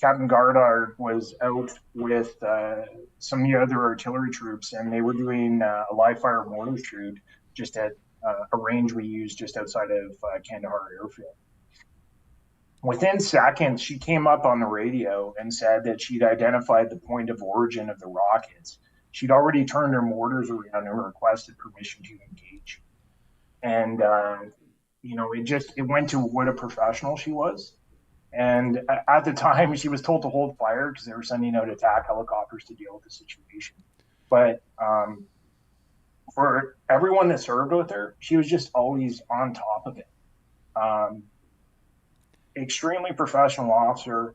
Captain Goddard was out with some of the other artillery troops, and they were doing a live fire mortar shoot just at a range we used just outside of Kandahar Airfield. Within seconds, she came up on the radio and said that she'd identified the point of origin of the rockets. She'd already turned her mortars around and requested permission to engage. And, it went to what a professional she was. And at the time, she was told to hold fire because they were sending out attack helicopters to deal with the situation. But for everyone that served with her, she was just always on top of it. Extremely professional officer,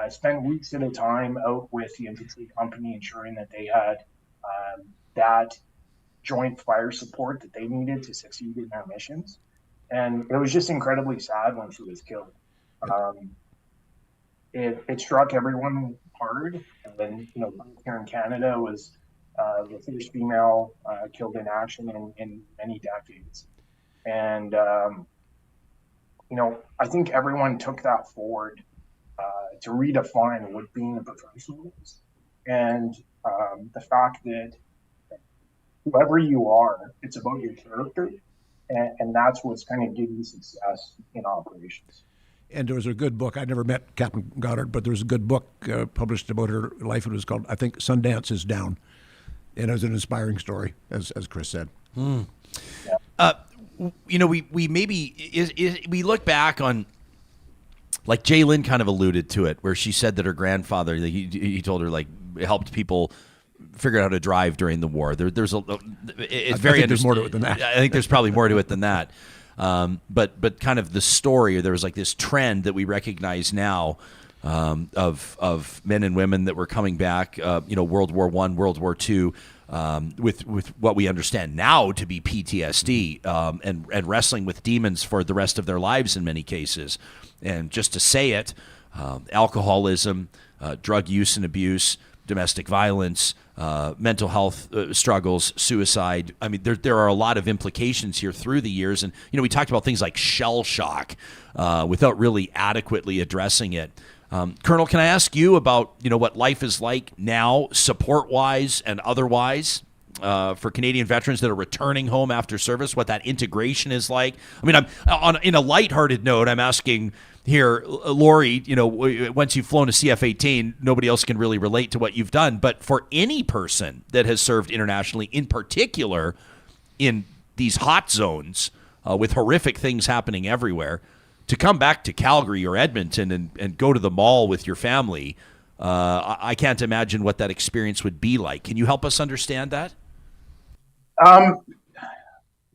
spent weeks at a time out with the infantry company, ensuring that they had that joint fire support that they needed to succeed in their missions. And it was just incredibly sad when she was killed. It struck everyone hard. And then, here in Canada was the first female killed in action in many decades. And, I think everyone took that forward to redefine what being a professional is, and the fact that whoever you are, it's about your character, and that's what's kind of giving success in operations. And there was a good book. I never met Captain Goddard, but there was a good book published about her life. It was called, I think, Sundance is Down. And it was an inspiring story, as Chris said. You know, we maybe we look back on, like Jaylyn kind of alluded to it, where she said that her grandfather, he told her, like, helped people figure out how to drive during the war. There's more to it than that. I think there's probably more to it than that. But kind of the story, there was like this trend that we recognize now of men and women that were coming back, World War I, World War II, with what we understand now to be PTSD, and wrestling with demons for the rest of their lives in many cases. And just to say it, alcoholism, drug use and abuse, domestic violence, mental health struggles, suicide. I mean, there are a lot of implications here through the years. And, we talked about things like shell shock without really adequately addressing it. Colonel, can I ask you about, what life is like now, support-wise and otherwise, for Canadian veterans that are returning home after service, what that integration is like? I mean, in a lighthearted note, I'm asking here, Laurie, once you've flown a CF-18, nobody else can really relate to what you've done. But for any person that has served internationally, in particular in these hot zones with horrific things happening everywhere, to come back to Calgary or Edmonton and go to the mall with your family, I can't imagine what that experience would be like. Can you help us understand that?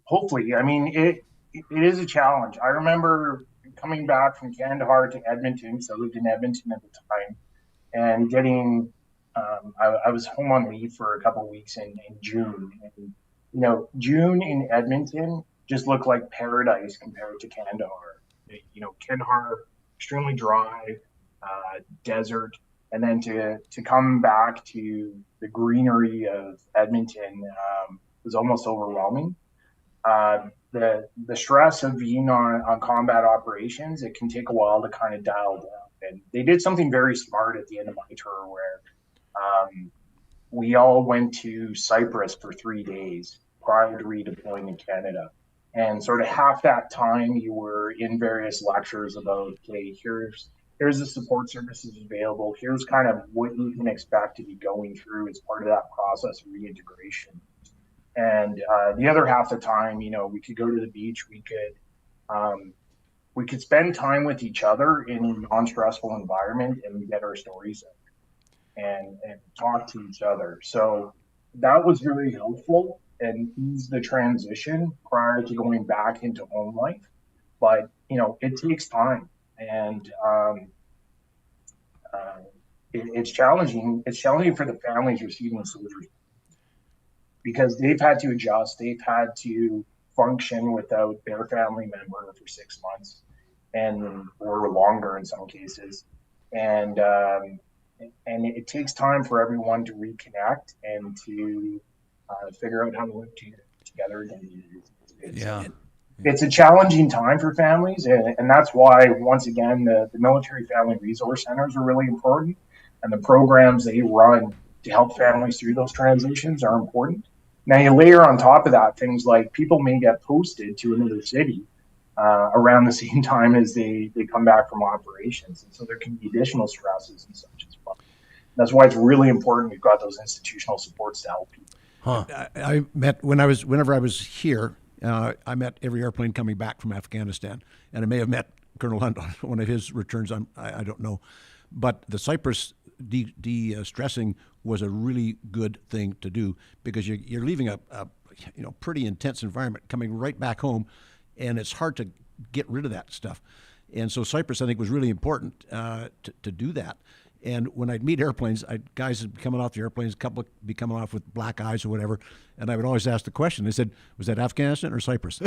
Hopefully. I mean, it is a challenge. I remember coming back from Kandahar to Edmonton, so I lived in Edmonton at the time, and getting, I was home on leave for a couple of weeks in June. And, June in Edmonton just looked like paradise compared to Kandahar. Kandahar, extremely dry, desert, and then to come back to the greenery of Edmonton was almost overwhelming. The stress of being on combat operations, it can take a while to kind of dial down. And they did something very smart at the end of my tour where we all went to Cyprus for 3 days prior to redeploying to Canada. And sort of half that time you were in various lectures about, okay, here's the support services available. Here's kind of what you can expect to be going through as part of that process of reintegration. And the other half of the time, we could go to the beach. We could spend time with each other in a non-stressful environment and get our stories out and talk to each other. So that was very helpful and ease the transition prior to going back into home life. But, it takes time, and it's challenging. It's challenging for the families receiving soldiers because they've had to adjust. They've had to function without their family member for 6 months or longer in some cases. And it takes time for everyone to reconnect and to figure out how to live together again. It's a challenging time for families, and that's why, once again, the Military Family Resource Centers are really important, and the programs they run to help families through those transitions are important. Now, you layer on top of that things like people may get posted to another city around the same time as they come back from operations, and so there can be additional stresses and such as well. That's why it's really important we've got those institutional supports to help people. I met whenever I was here. I met every airplane coming back from Afghanistan, and I may have met Colonel Hunt on one of his returns. I don't know, but the Cyprus de-stressing was a really good thing to do because you're leaving a pretty intense environment, coming right back home, and it's hard to get rid of that stuff. And so Cyprus, I think, was really important to do that. And when I'd meet airplanes, guys would be coming off the airplanes, a couple would be coming off with black eyes or whatever, and I would always ask the question. They said, was that Afghanistan or Cyprus?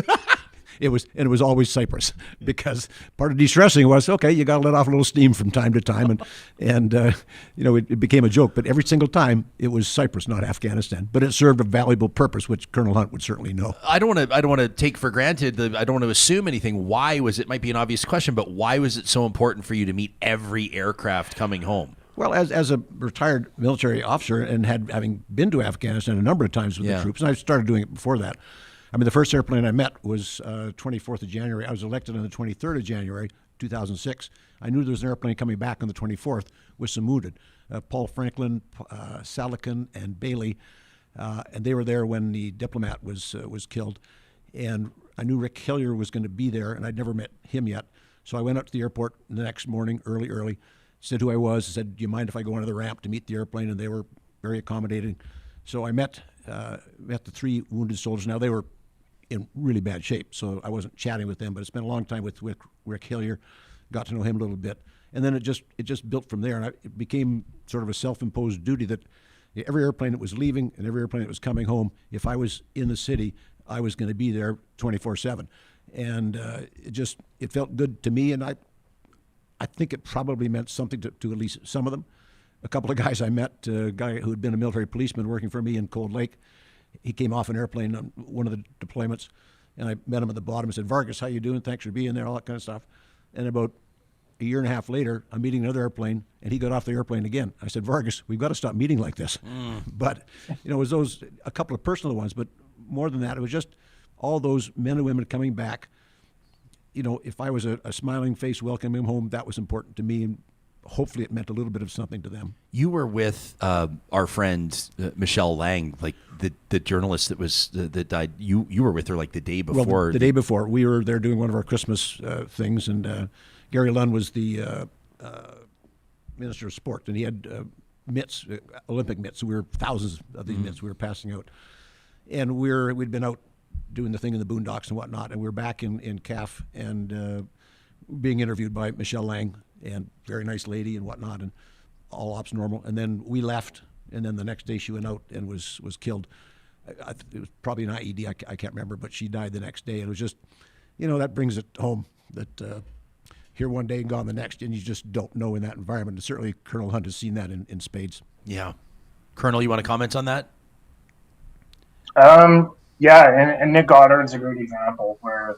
it was always Cyprus, because part of de-stressing was, okay, you got to let off a little steam from time to time, and it became a joke. But every single time it was Cyprus, not Afghanistan. But it served a valuable purpose, which Colonel Hunt would certainly know. I don't want to take for granted. I don't want to assume anything. Why was it? Might be an obvious question, but why was it so important for you to meet every aircraft coming home? Well, as a retired military officer and having been to Afghanistan a number of times with the troops, and I started doing it before that. I mean, the first airplane I met was 24th of January. I was elected on the 23rd of January, 2006. I knew there was an airplane coming back on the 24th with some wounded. Paul Franklin, Salican, and Bailey, and they were there when the diplomat was killed. And I knew Rick Hillier was going to be there, and I'd never met him yet. So I went out to the airport the next morning, early, said who I was, said, do you mind if I go onto the ramp to meet the airplane? And they were very accommodating. So I met the three wounded soldiers. Now, they were in really bad shape, so I wasn't chatting with them, but I spent a long time with Rick Hillier, got to know him a little bit. And then it just built from there, and it became sort of a self-imposed duty that every airplane that was leaving and every airplane that was coming home, if I was in the city, I was going to be there 24/7. And it felt good to me, and I think it probably meant something to at least some of them. A couple of guys I met, a guy who had been a military policeman working for me in Cold Lake, he came off an airplane on one of the deployments, and I met him at the bottom and said, Vargas, how you doing? Thanks for being there, all that kind of stuff. And about a year and a half later, I'm meeting another airplane, and he got off the airplane again. I said, Vargas, we've got to stop meeting like this. But, it was a couple of personal ones, but more than that, it was just all those men and women coming back. If I was a smiling face welcoming them home, that was important to me, and hopefully it meant a little bit of something to them. You were with our friend Michelle Lang, like the journalist that died. You were with her like the day before. Well, the day before. We were there doing one of our Christmas things, and Gary Lunn was the Minister of Sport, and he had mitts, Olympic mitts. So we were thousands of these mitts we were passing out. And we'd been out doing the thing in the boondocks and whatnot, and we were back in CAF and being interviewed by Michelle Lang, and very nice lady and whatnot, and all ops normal. And then we left, and then the next day she went out and was killed. It was probably an IED, I can't remember, but she died the next day. And it was just, that brings it home, that here one day and gone the next, and you just don't know in that environment. And certainly Colonel Hunt has seen that in spades. Yeah. Colonel, you want to comment on that? Yeah, and Nick Goddard's a great example where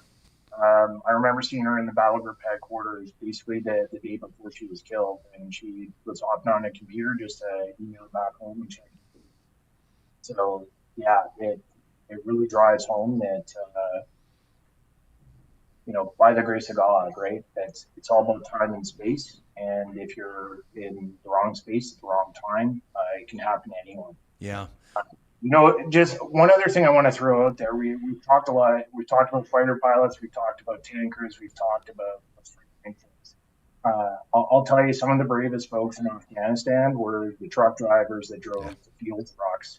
I remember seeing her in the battle group headquarters basically the day before she was killed, and she was hopping on a computer just to email back home and check. So yeah, it really drives home that by the grace of God, right? It's all about time and space, and if you're in the wrong space at the wrong time, it can happen to anyone. Yeah. Just one other thing I want to throw out there. We've talked a lot. We've talked about fighter pilots. We've talked about tankers. We've talked about things. I'll tell you, some of the bravest folks in Afghanistan were the truck drivers that drove the fuel trucks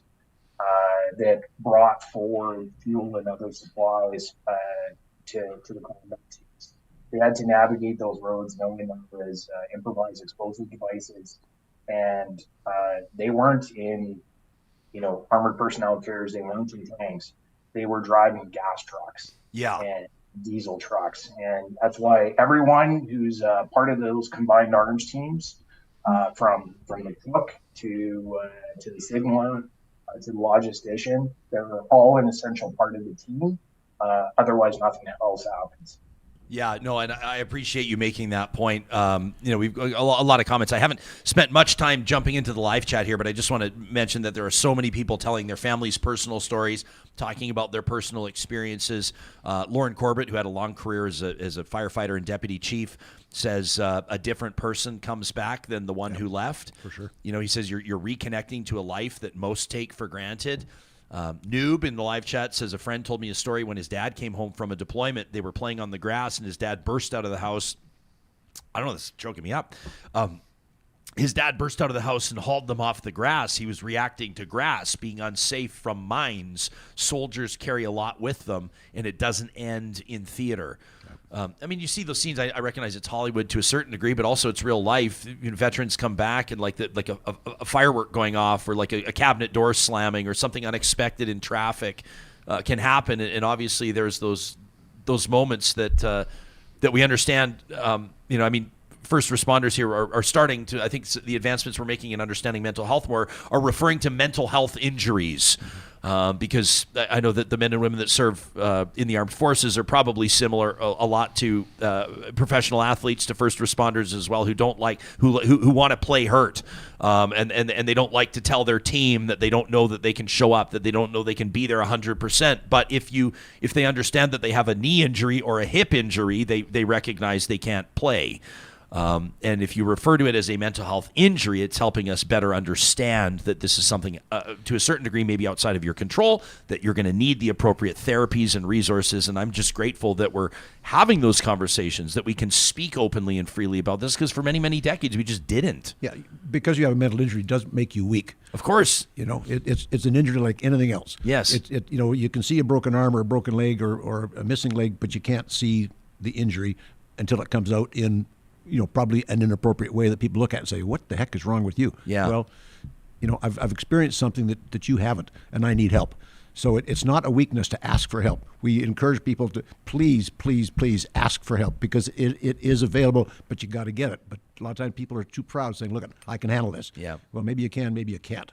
that brought forward fuel and other supplies to the combat teams. They had to navigate those roads knowing there was improvised explosive devices, and they weren't in armored personnel carriers. They weren't in tanks. They were driving gas trucks and diesel trucks. And that's why everyone who's part of those combined arms teams, from the cook to the signaler to the logistician, they're all an essential part of the team. Otherwise, nothing else happens. Yeah, no, and I appreciate you making that point. We've got a lot of comments. I haven't spent much time jumping into the live chat here, but I just want to mention that there are so many people telling their families' personal stories, talking about their personal experiences. Lauren Corbett, who had a long career as a firefighter and deputy chief, says a different person comes back than the one who left. For sure. He says you're reconnecting to a life that most take for granted. Noob in the live chat says a friend told me a story when his dad came home from a deployment. They were playing on the grass, and his dad burst out of the house. I don't know, this is choking me up. His dad burst out of the house and hauled them off the grass. He was reacting to grass being unsafe from mines. Soldiers carry a lot with them, and it doesn't end in theater. You see those scenes. I recognize it's Hollywood to a certain degree, but also it's real life. Veterans come back and like a firework going off, or like a cabinet door slamming, or something unexpected in traffic can happen. And obviously there's those those moments that we understand. I mean, first responders here are starting to. I think the advancements we're making in understanding mental health more are referring to mental health injuries. Because I know that the men and women that serve in the armed forces are probably similar a lot to professional athletes, to first responders as well, who don't like who want to play hurt, and they don't like to tell their team that they don't know that they can show up, that they don't know they can be there 100%. But if they understand that they have a knee injury or a hip injury, they recognize they can't play. And if you refer to it as a mental health injury, it's helping us better understand that this is something to a certain degree maybe outside of your control, that you're going to need the appropriate therapies and resources. And I'm just grateful that we're having those conversations, that we can speak openly and freely about this, because for many, many decades we just didn't. Yeah, because you have a mental injury doesn't make you weak. Of course. It's an injury like anything else. Yes. You can see a broken arm or a broken leg or a missing leg, but you can't see the injury until it comes out in probably an inappropriate way that people look at and say, what the heck is wrong with you? Yeah. Well, I've experienced something that you haven't, and I need help. So it's not a weakness to ask for help. We encourage people to please, please, please ask for help, because it is available, but you got to get it. But a lot of times people are too proud, saying, look, I can handle this. Yeah. Well, maybe you can, maybe you can't.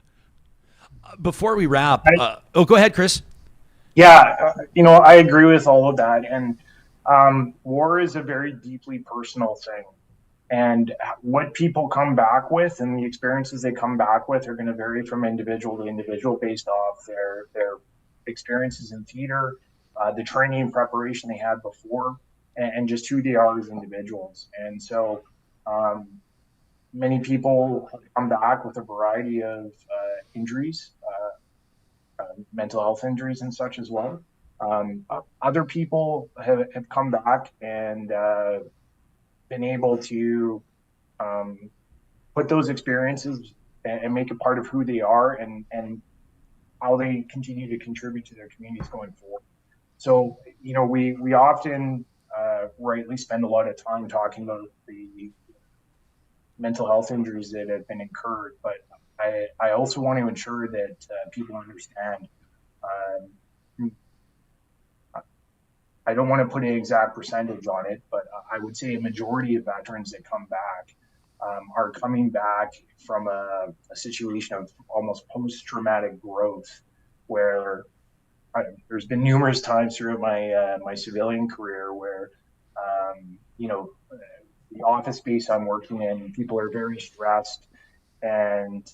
Before we wrap, go ahead, Chris. Yeah, I agree with all of that. And war is a very deeply personal thing. And what people come back with and the experiences they come back with are going to vary from individual to individual based off their experiences in theater, the training and preparation they had before, and just who they are as individuals. And so many people come back with a variety of injuries, mental health injuries and such as well. Other people have come back and been able to put those experiences and make it part of who they are and how they continue to contribute to their communities going forward. So, we often rightly spend a lot of time talking about the mental health injuries that have been incurred, but I also want to ensure that people understand. I don't want to put an exact percentage on it, but I would say a majority of veterans that come back are coming back from a situation of almost post-traumatic growth, where there's been numerous times throughout my civilian career where, the office space I'm working in, people are very stressed, and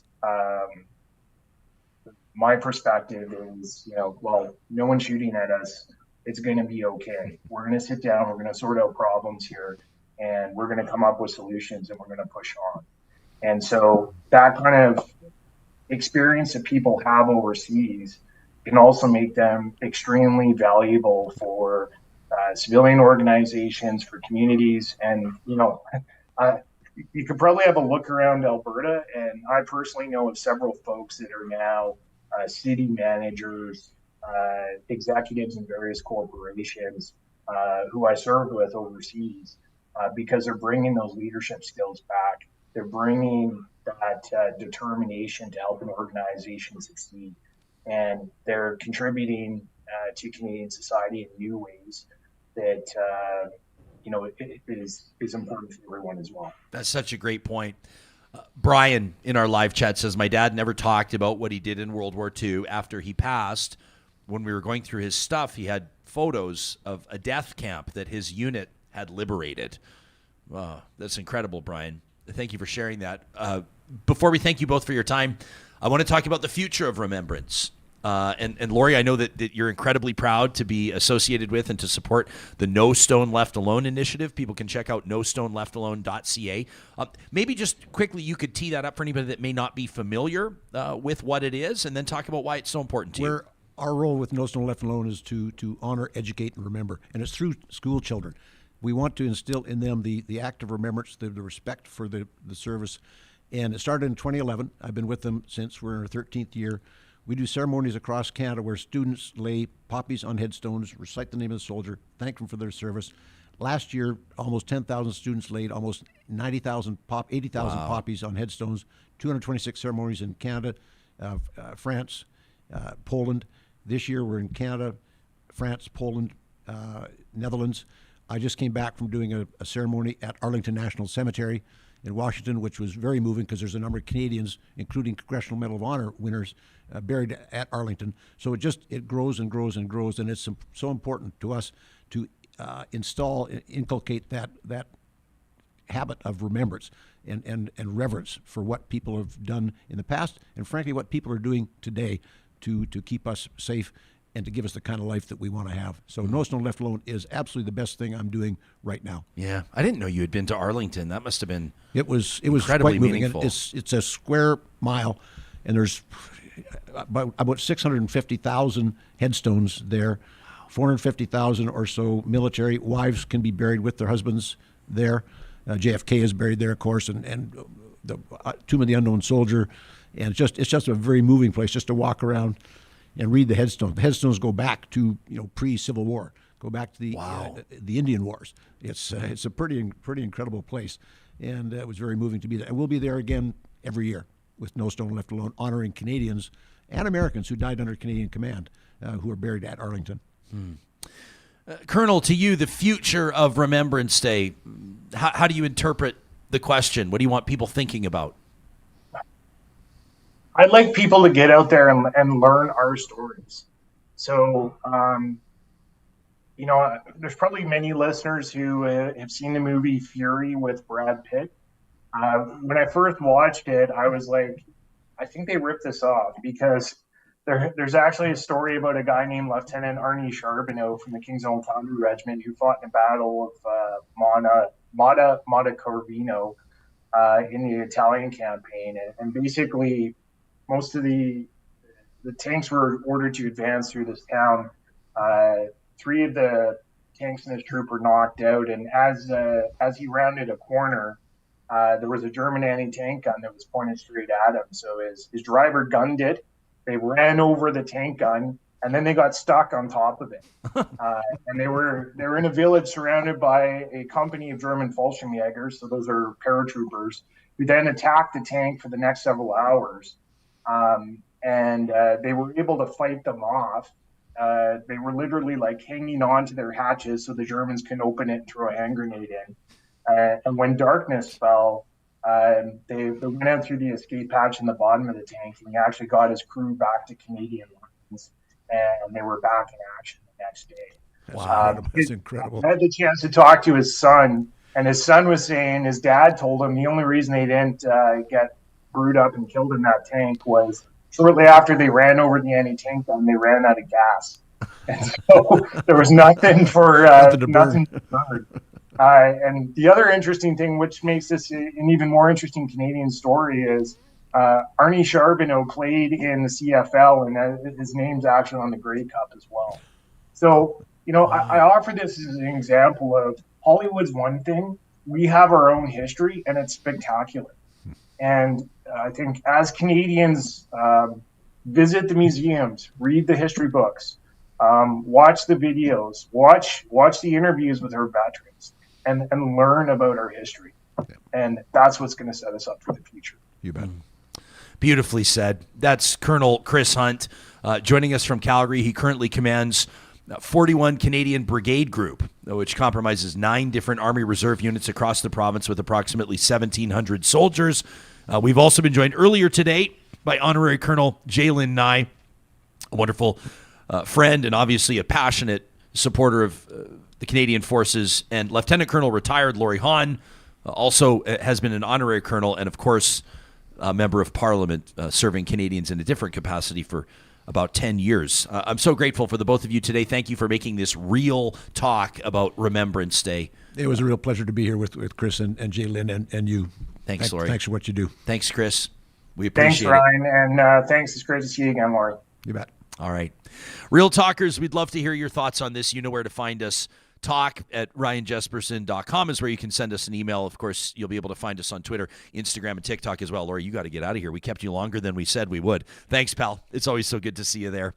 my perspective is, well, no one's shooting at us. It's going to be okay. We're going to sit down. We're going to sort out problems here, and we're going to come up with solutions, and we're going to push on. And so that kind of experience that people have overseas can also make them extremely valuable for civilian organizations, for communities. And, you could probably have a look around Alberta, and I personally know of several folks that are now city managers, executives in various corporations who I served with overseas, because they're bringing those leadership skills back. They're bringing that determination to help an organization succeed, and they're contributing to Canadian society in new ways that it is important for everyone as well. That's such a great point. Brian in our live chat says, my dad never talked about what he did in World War II after he passed. When we were going through his stuff, he had photos of a death camp that his unit had liberated. Wow, that's incredible, Brian. Thank you for sharing that. Before we thank you both for your time, I want to talk about the future of Remembrance. And Laurie, I know that you're incredibly proud to be associated with and to support the No Stone Left Alone initiative. People can check out nostoneleftalone.ca. Maybe just quickly, you could tee that up for anybody that may not be familiar with what it is, and then talk about why it's so important to you. Our role with No Stone Left Alone is to honor, educate, and remember, and it's through school children. We want to instill in them the act of remembrance, the respect for the service. And it started in 2011. I've been with them since we're in our 13th year. We do ceremonies across Canada where students lay poppies on headstones, recite the name of the soldier, thank them for their service. Last year, almost 10,000 students laid almost 80,000 poppies on headstones, 226 ceremonies in Canada, France, Poland. This year we're in Canada, France, Poland, Netherlands. I just came back from doing a ceremony at Arlington National Cemetery in Washington, which was very moving because there's a number of Canadians, including Congressional Medal of Honor winners, buried at Arlington. So it grows and grows and grows, and it's so important to us to inculcate that habit of remembrance and reverence for what people have done in the past, and frankly what people are doing today to keep us safe and to give us the kind of life that we want to have. So No Stone Left Alone is absolutely the best thing I'm doing right now. Yeah, I didn't know you had been to Arlington. That must have been incredibly quite moving. Meaningful. It's a square mile, and there's about 650,000 headstones there. 450,000 or so military wives can be buried with their husbands there. JFK is buried there, of course, and the Tomb of the Unknown Soldier, and it's just a very moving place just to walk around and read the headstones. The headstones go back to pre-Civil War, go back to the Indian Wars. It's a pretty incredible place, and it was very moving to be there. And we'll be there again every year with No Stone Left Alone, honoring Canadians and Americans who died under Canadian command, who are buried at Arlington. Colonel, to you, the future of Remembrance Day, how do you interpret the question? What do you want people thinking about? I'd like people to get out there and learn our stories. So, there's probably many listeners who have seen the movie Fury with Brad Pitt. When I first watched it, I was like, I think they ripped this off, because there's actually a story about a guy named Lieutenant Arnie Charbonneau from the King's Own Foundry Regiment who fought in the Battle of Monte Corvino in the Italian campaign. And basically, most of the tanks were ordered to advance through this town. 3 of the tanks in his troop were knocked out, and as he rounded a corner, there was a German anti-tank gun that was pointed straight at him. So his driver gunned it. They ran over the tank gun, and then they got stuck on top of it. And they were in a village surrounded by a company of German Fallschirmjägers, so those are paratroopers, who then attacked the tank for the next several hours. And they were able to fight them off. They were literally like hanging on to their hatches so the Germans can open it and throw a hand grenade in. And when darkness fell, they went out through the escape hatch in the bottom of the tank, and he actually got his crew back to Canadian lines, and they were back in action the next day. Wow, that's incredible. I had the chance to talk to his son, and his son was saying his dad told him the only reason they didn't get brewed up and killed in that tank was shortly after they ran over the anti-tank gun, they ran out of gas. And so there was nothing for nothing to burn. And the other interesting thing, which makes this an even more interesting Canadian story, is Arnie Charbonneau played in the CFL, and his name's actually on the Grey Cup as well. So, I offer this as an example of Hollywood's one thing. We have our own history, and it's spectacular. And I think as Canadians visit the museums, read the history books, watch the videos, watch the interviews with our veterans, and learn about our history. And that's what's going to set us up for the future. You bet. Beautifully said. That's Colonel Chris Hunt joining us from Calgary. He currently commands 41 Canadian Brigade Group, which comprises 9 different Army Reserve units across the province with approximately 1,700 soldiers. We've also been joined earlier today by Honorary Colonel Jalen Nye, a wonderful friend and obviously a passionate supporter of the Canadian Forces, and Lieutenant Colonel retired Laurie Hawn, also has been an honorary colonel, and of course a member of Parliament, serving Canadians in a different capacity for about 10 years. I'm so grateful for the both of you today. Thank you for making this real talk about Remembrance Day. It was a real pleasure to be here with Chris and Jaylin and you. Thanks, Laurie. Thanks for what you do. Thanks, Chris. We appreciate it. Thanks, Ryan, and thanks. It's great to see you again, Laurie. You bet. All right. Real Talkers, we'd love to hear your thoughts on this. You know where to find us. Talk at ryanjesperson.com is where you can send us an email. Of course, you'll be able to find us on Twitter, Instagram, and TikTok as well. Laurie, you got to get out of here. We kept you longer than we said we would. Thanks, pal. It's always so good to see you there.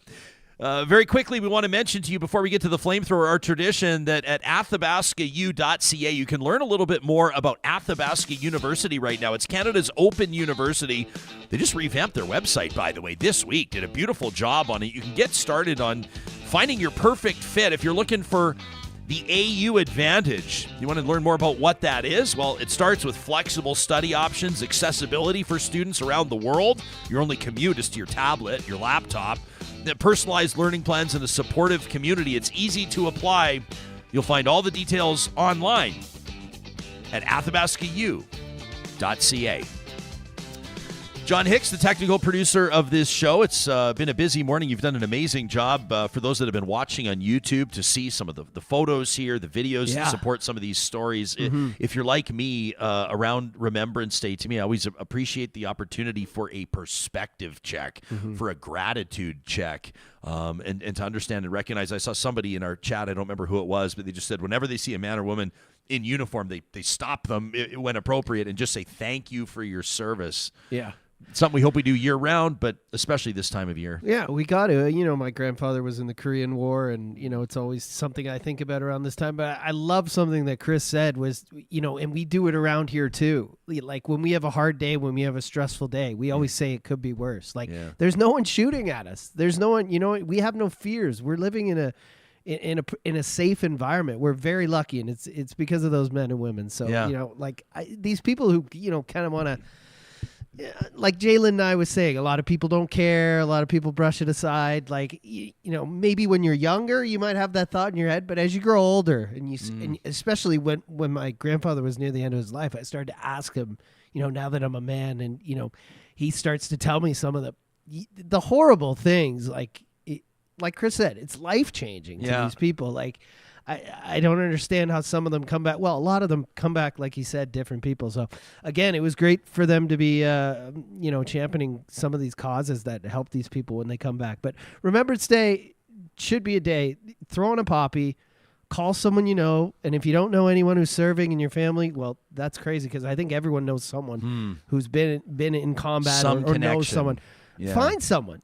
Very quickly, we want to mention to you before we get to the Flamethrower, our tradition, that at athabascau.ca you can learn a little bit more about Athabasca University right now. It's Canada's open university. They just revamped their website, by the way, this week. Did a beautiful job on it. You can get started on finding your perfect fit. If you're looking for the AU Advantage, you want to learn more about what that is? Well, it starts with flexible study options, accessibility for students around the world. Your only commute is to your tablet, your laptop. The personalized learning plans and a supportive community. It's easy to apply. You'll find all the details online at athabascau.ca. John Hicks, the technical producer of this show. It's been a busy morning. You've done an amazing job for those that have been watching on YouTube to see some of the photos here, the videos to support some of these stories. If you're like me around Remembrance Day, to me, I always appreciate the opportunity for a perspective check, for a gratitude check, and to understand and recognize. I saw somebody in our chat, I don't remember who it was, but they just said whenever they see a man or woman in uniform, they stop them when appropriate and just say thank you for your service. Yeah. Something we hope we do year-round, but especially this time of year. Yeah, we got to. My grandfather was in the Korean War, and, it's always something I think about around this time. But I love something that Chris said was, and we do it around here too. Like when we have a hard day, when we have a stressful day, we always say it could be worse. Like there's no one shooting at us. There's no one, we have no fears. We're living in a safe environment. We're very lucky, and it's because of those men and women. So, these people who, kind of want to, like Jalen and I was saying, a lot of people don't care. A lot of people brush it aside. Like, maybe when you're younger, you might have that thought in your head. But as you grow older, and especially when my grandfather was near the end of his life, I started to ask him, now that I'm a man, and, he starts to tell me some of the horrible things. Like Chris said, it's life-changing to these people. Like, I don't understand how some of them come back. Well, a lot of them come back, like he said, different people. So, again, it was great for them to be, championing some of these causes that help these people when they come back. But Remembrance Day should be a day. Throw on a poppy, call someone you know, and if you don't know anyone who's serving in your family, well, that's crazy because I think everyone knows someone who's been in combat or knows someone. Yeah. Find someone,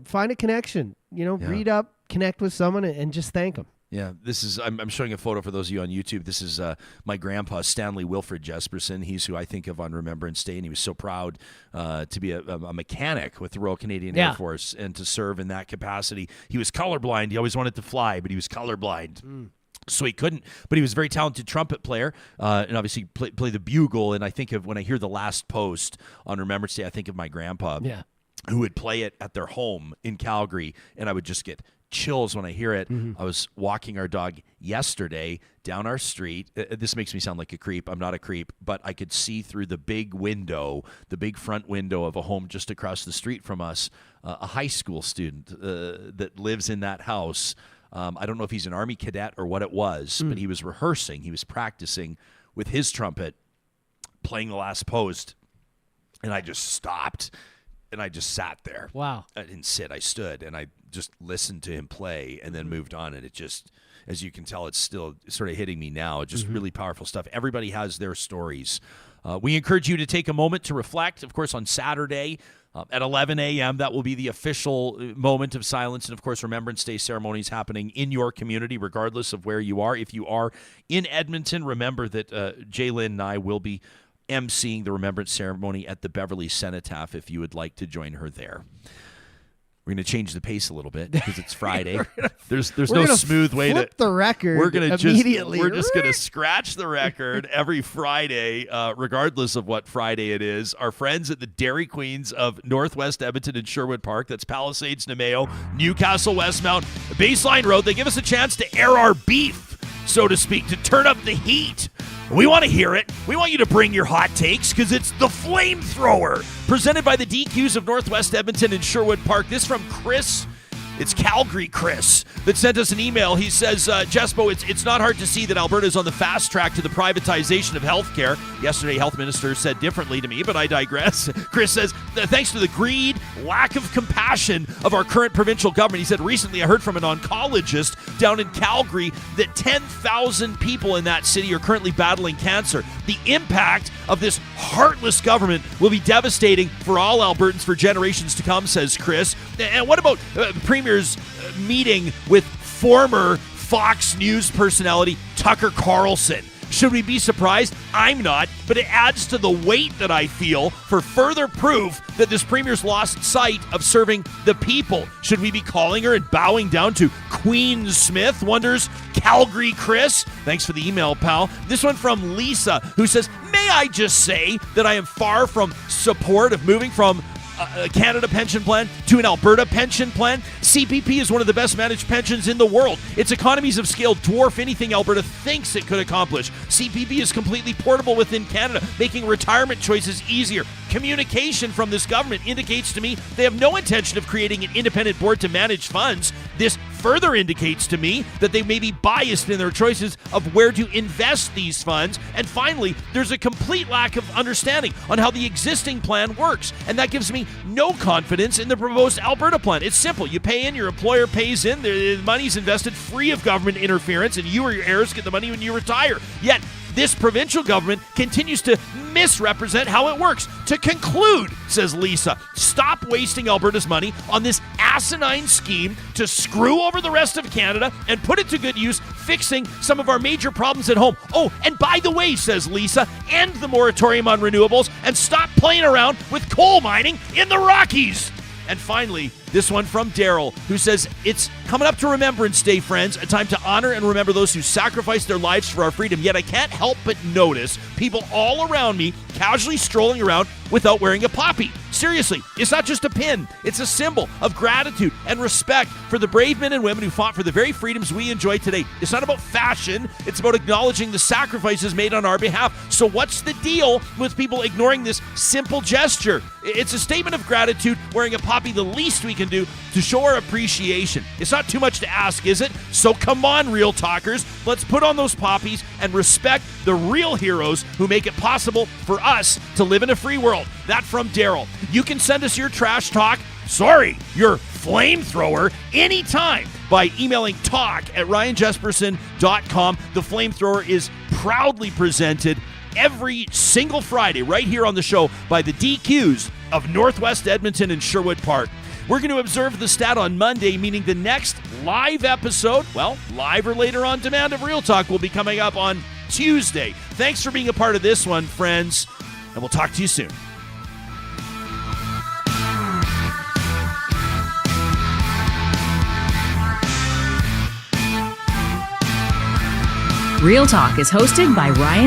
find a connection, read up, connect with someone, and just thank them. Yeah, this is, I'm showing a photo for those of you on YouTube. This is my grandpa, Stanley Wilfred Jesperson. He's who I think of on Remembrance Day, and he was so proud to be a mechanic with the Royal Canadian Air Force and to serve in that capacity. He was colorblind. He always wanted to fly, but he was colorblind. So he couldn't, but he was a very talented trumpet player, and obviously play the bugle. And I think of, when I hear the last post on Remembrance Day, I think of my grandpa, who would play it at their home in Calgary, and I would just get chills when I hear it. I was walking our dog yesterday down our street. This makes me sound like a creep. I'm not a creep, but I could see through the big window, the big front window of a home just across the street from us, a high school student that lives in that house. I don't know if he's an Army cadet or what it was, but he was rehearsing. He was practicing with his trumpet, playing the last post, and I just stopped. And I just sat there. Wow. I didn't sit. I stood, and I just listened to him play and then moved on. And it just, as you can tell, it's still sort of hitting me now. It's just really powerful stuff. Everybody has their stories. We encourage you to take a moment to reflect. Of course, on Saturday at 11 a.m., that will be the official moment of silence. And, of course, Remembrance Day ceremonies happening in your community, regardless of where you are. If you are in Edmonton, remember that Jaylyn and I will be emceeing the Remembrance ceremony at the Beverly Cenotaph if you would like to join her there. We're going to change the pace a little bit because it's Friday. There's no smooth way to flip the record. We're going to immediately. We're just going to scratch the record every Friday, regardless of what Friday it is. Our friends at the Dairy Queens of Northwest Edmonton and Sherwood Park, that's Palisades, Nemeo, Newcastle, Westmount, Baseline Road. They give us a chance to air our beef, so to speak, to turn up the heat. We want to hear it. We want you to bring your hot takes because it's the Flamethrower, presented by the DQs of Northwest Edmonton and Sherwood Park. This from Chris. It's Calgary Chris that sent us an email. He says, Jespo, it's not hard to see that Alberta is on the fast track to the privatization of healthcare. Yesterday, health minister said differently to me, but I digress. Chris says, thanks to the greed, lack of compassion of our current provincial government. He said, recently I heard from an oncologist down in Calgary that 10,000 people in that city are currently battling cancer. The impact of this heartless government will be devastating for all Albertans for generations to come, says Chris. And what about Premier's meeting with former Fox News personality Tucker Carlson? Should we be surprised? I'm not, but it adds to the weight that I feel for further proof that this premier's lost sight of serving the people. Should we be calling her and bowing down to Queen Smith? Wonders Calgary Chris. Thanks for the email, pal. This one from Lisa, who says, may I just say that I am far from support of moving from a Canada pension plan to an Alberta pension plan. CPP is one of the best managed pensions in the world. Its economies of scale dwarf anything Alberta thinks it could accomplish. CPP is completely portable within Canada, making retirement choices easier. Communication from this government indicates to me they have no intention of creating an independent board to manage funds. This further indicates to me that they may be biased in their choices of where to invest these funds. And finally, there's a complete lack of understanding on how the existing plan works. And that gives me no confidence in the proposed Alberta plan. It's simple. You pay in, your employer pays in, the money's invested free of government interference, and you or your heirs get the money when you retire. Yet, this provincial government continues to misrepresent how it works. To conclude, says Lisa, stop wasting Alberta's money on this asinine scheme to screw over the rest of Canada and put it to good use fixing some of our major problems at home. Oh, and by the way, says Lisa, end the moratorium on renewables and stop playing around with coal mining in the Rockies. And finally, this one from Darrell, who says, it's coming up to Remembrance Day, friends, a time to honor and remember those who sacrificed their lives for our freedom. Yet I can't help but notice people all around me casually strolling around without wearing a poppy. Seriously, it's not just a pin. It's a symbol of gratitude and respect for the brave men and women who fought for the very freedoms we enjoy today. It's not about fashion. It's about acknowledging the sacrifices made on our behalf. So what's the deal with people ignoring this simple gesture? It's a statement of gratitude. Wearing a poppy, the least we can do to show our appreciation. It's not too much to ask, is it? So come on, real talkers. Let's put on those poppies and respect the real heroes who make it possible for us to live in a free world. That from Darrell. You can send us your trash talk, your flamethrower, anytime by emailing talk@ryanjesperson.com. The Flamethrower is proudly presented every single Friday right here on the show by the DQs of Northwest Edmonton and Sherwood Park. We're going to observe the stat on Monday, meaning the next live episode, live or later on demand of Real Talk, will be coming up on Tuesday. Thanks for being a part of this one, friends, and we'll talk to you soon. Real Talk is hosted by Ryan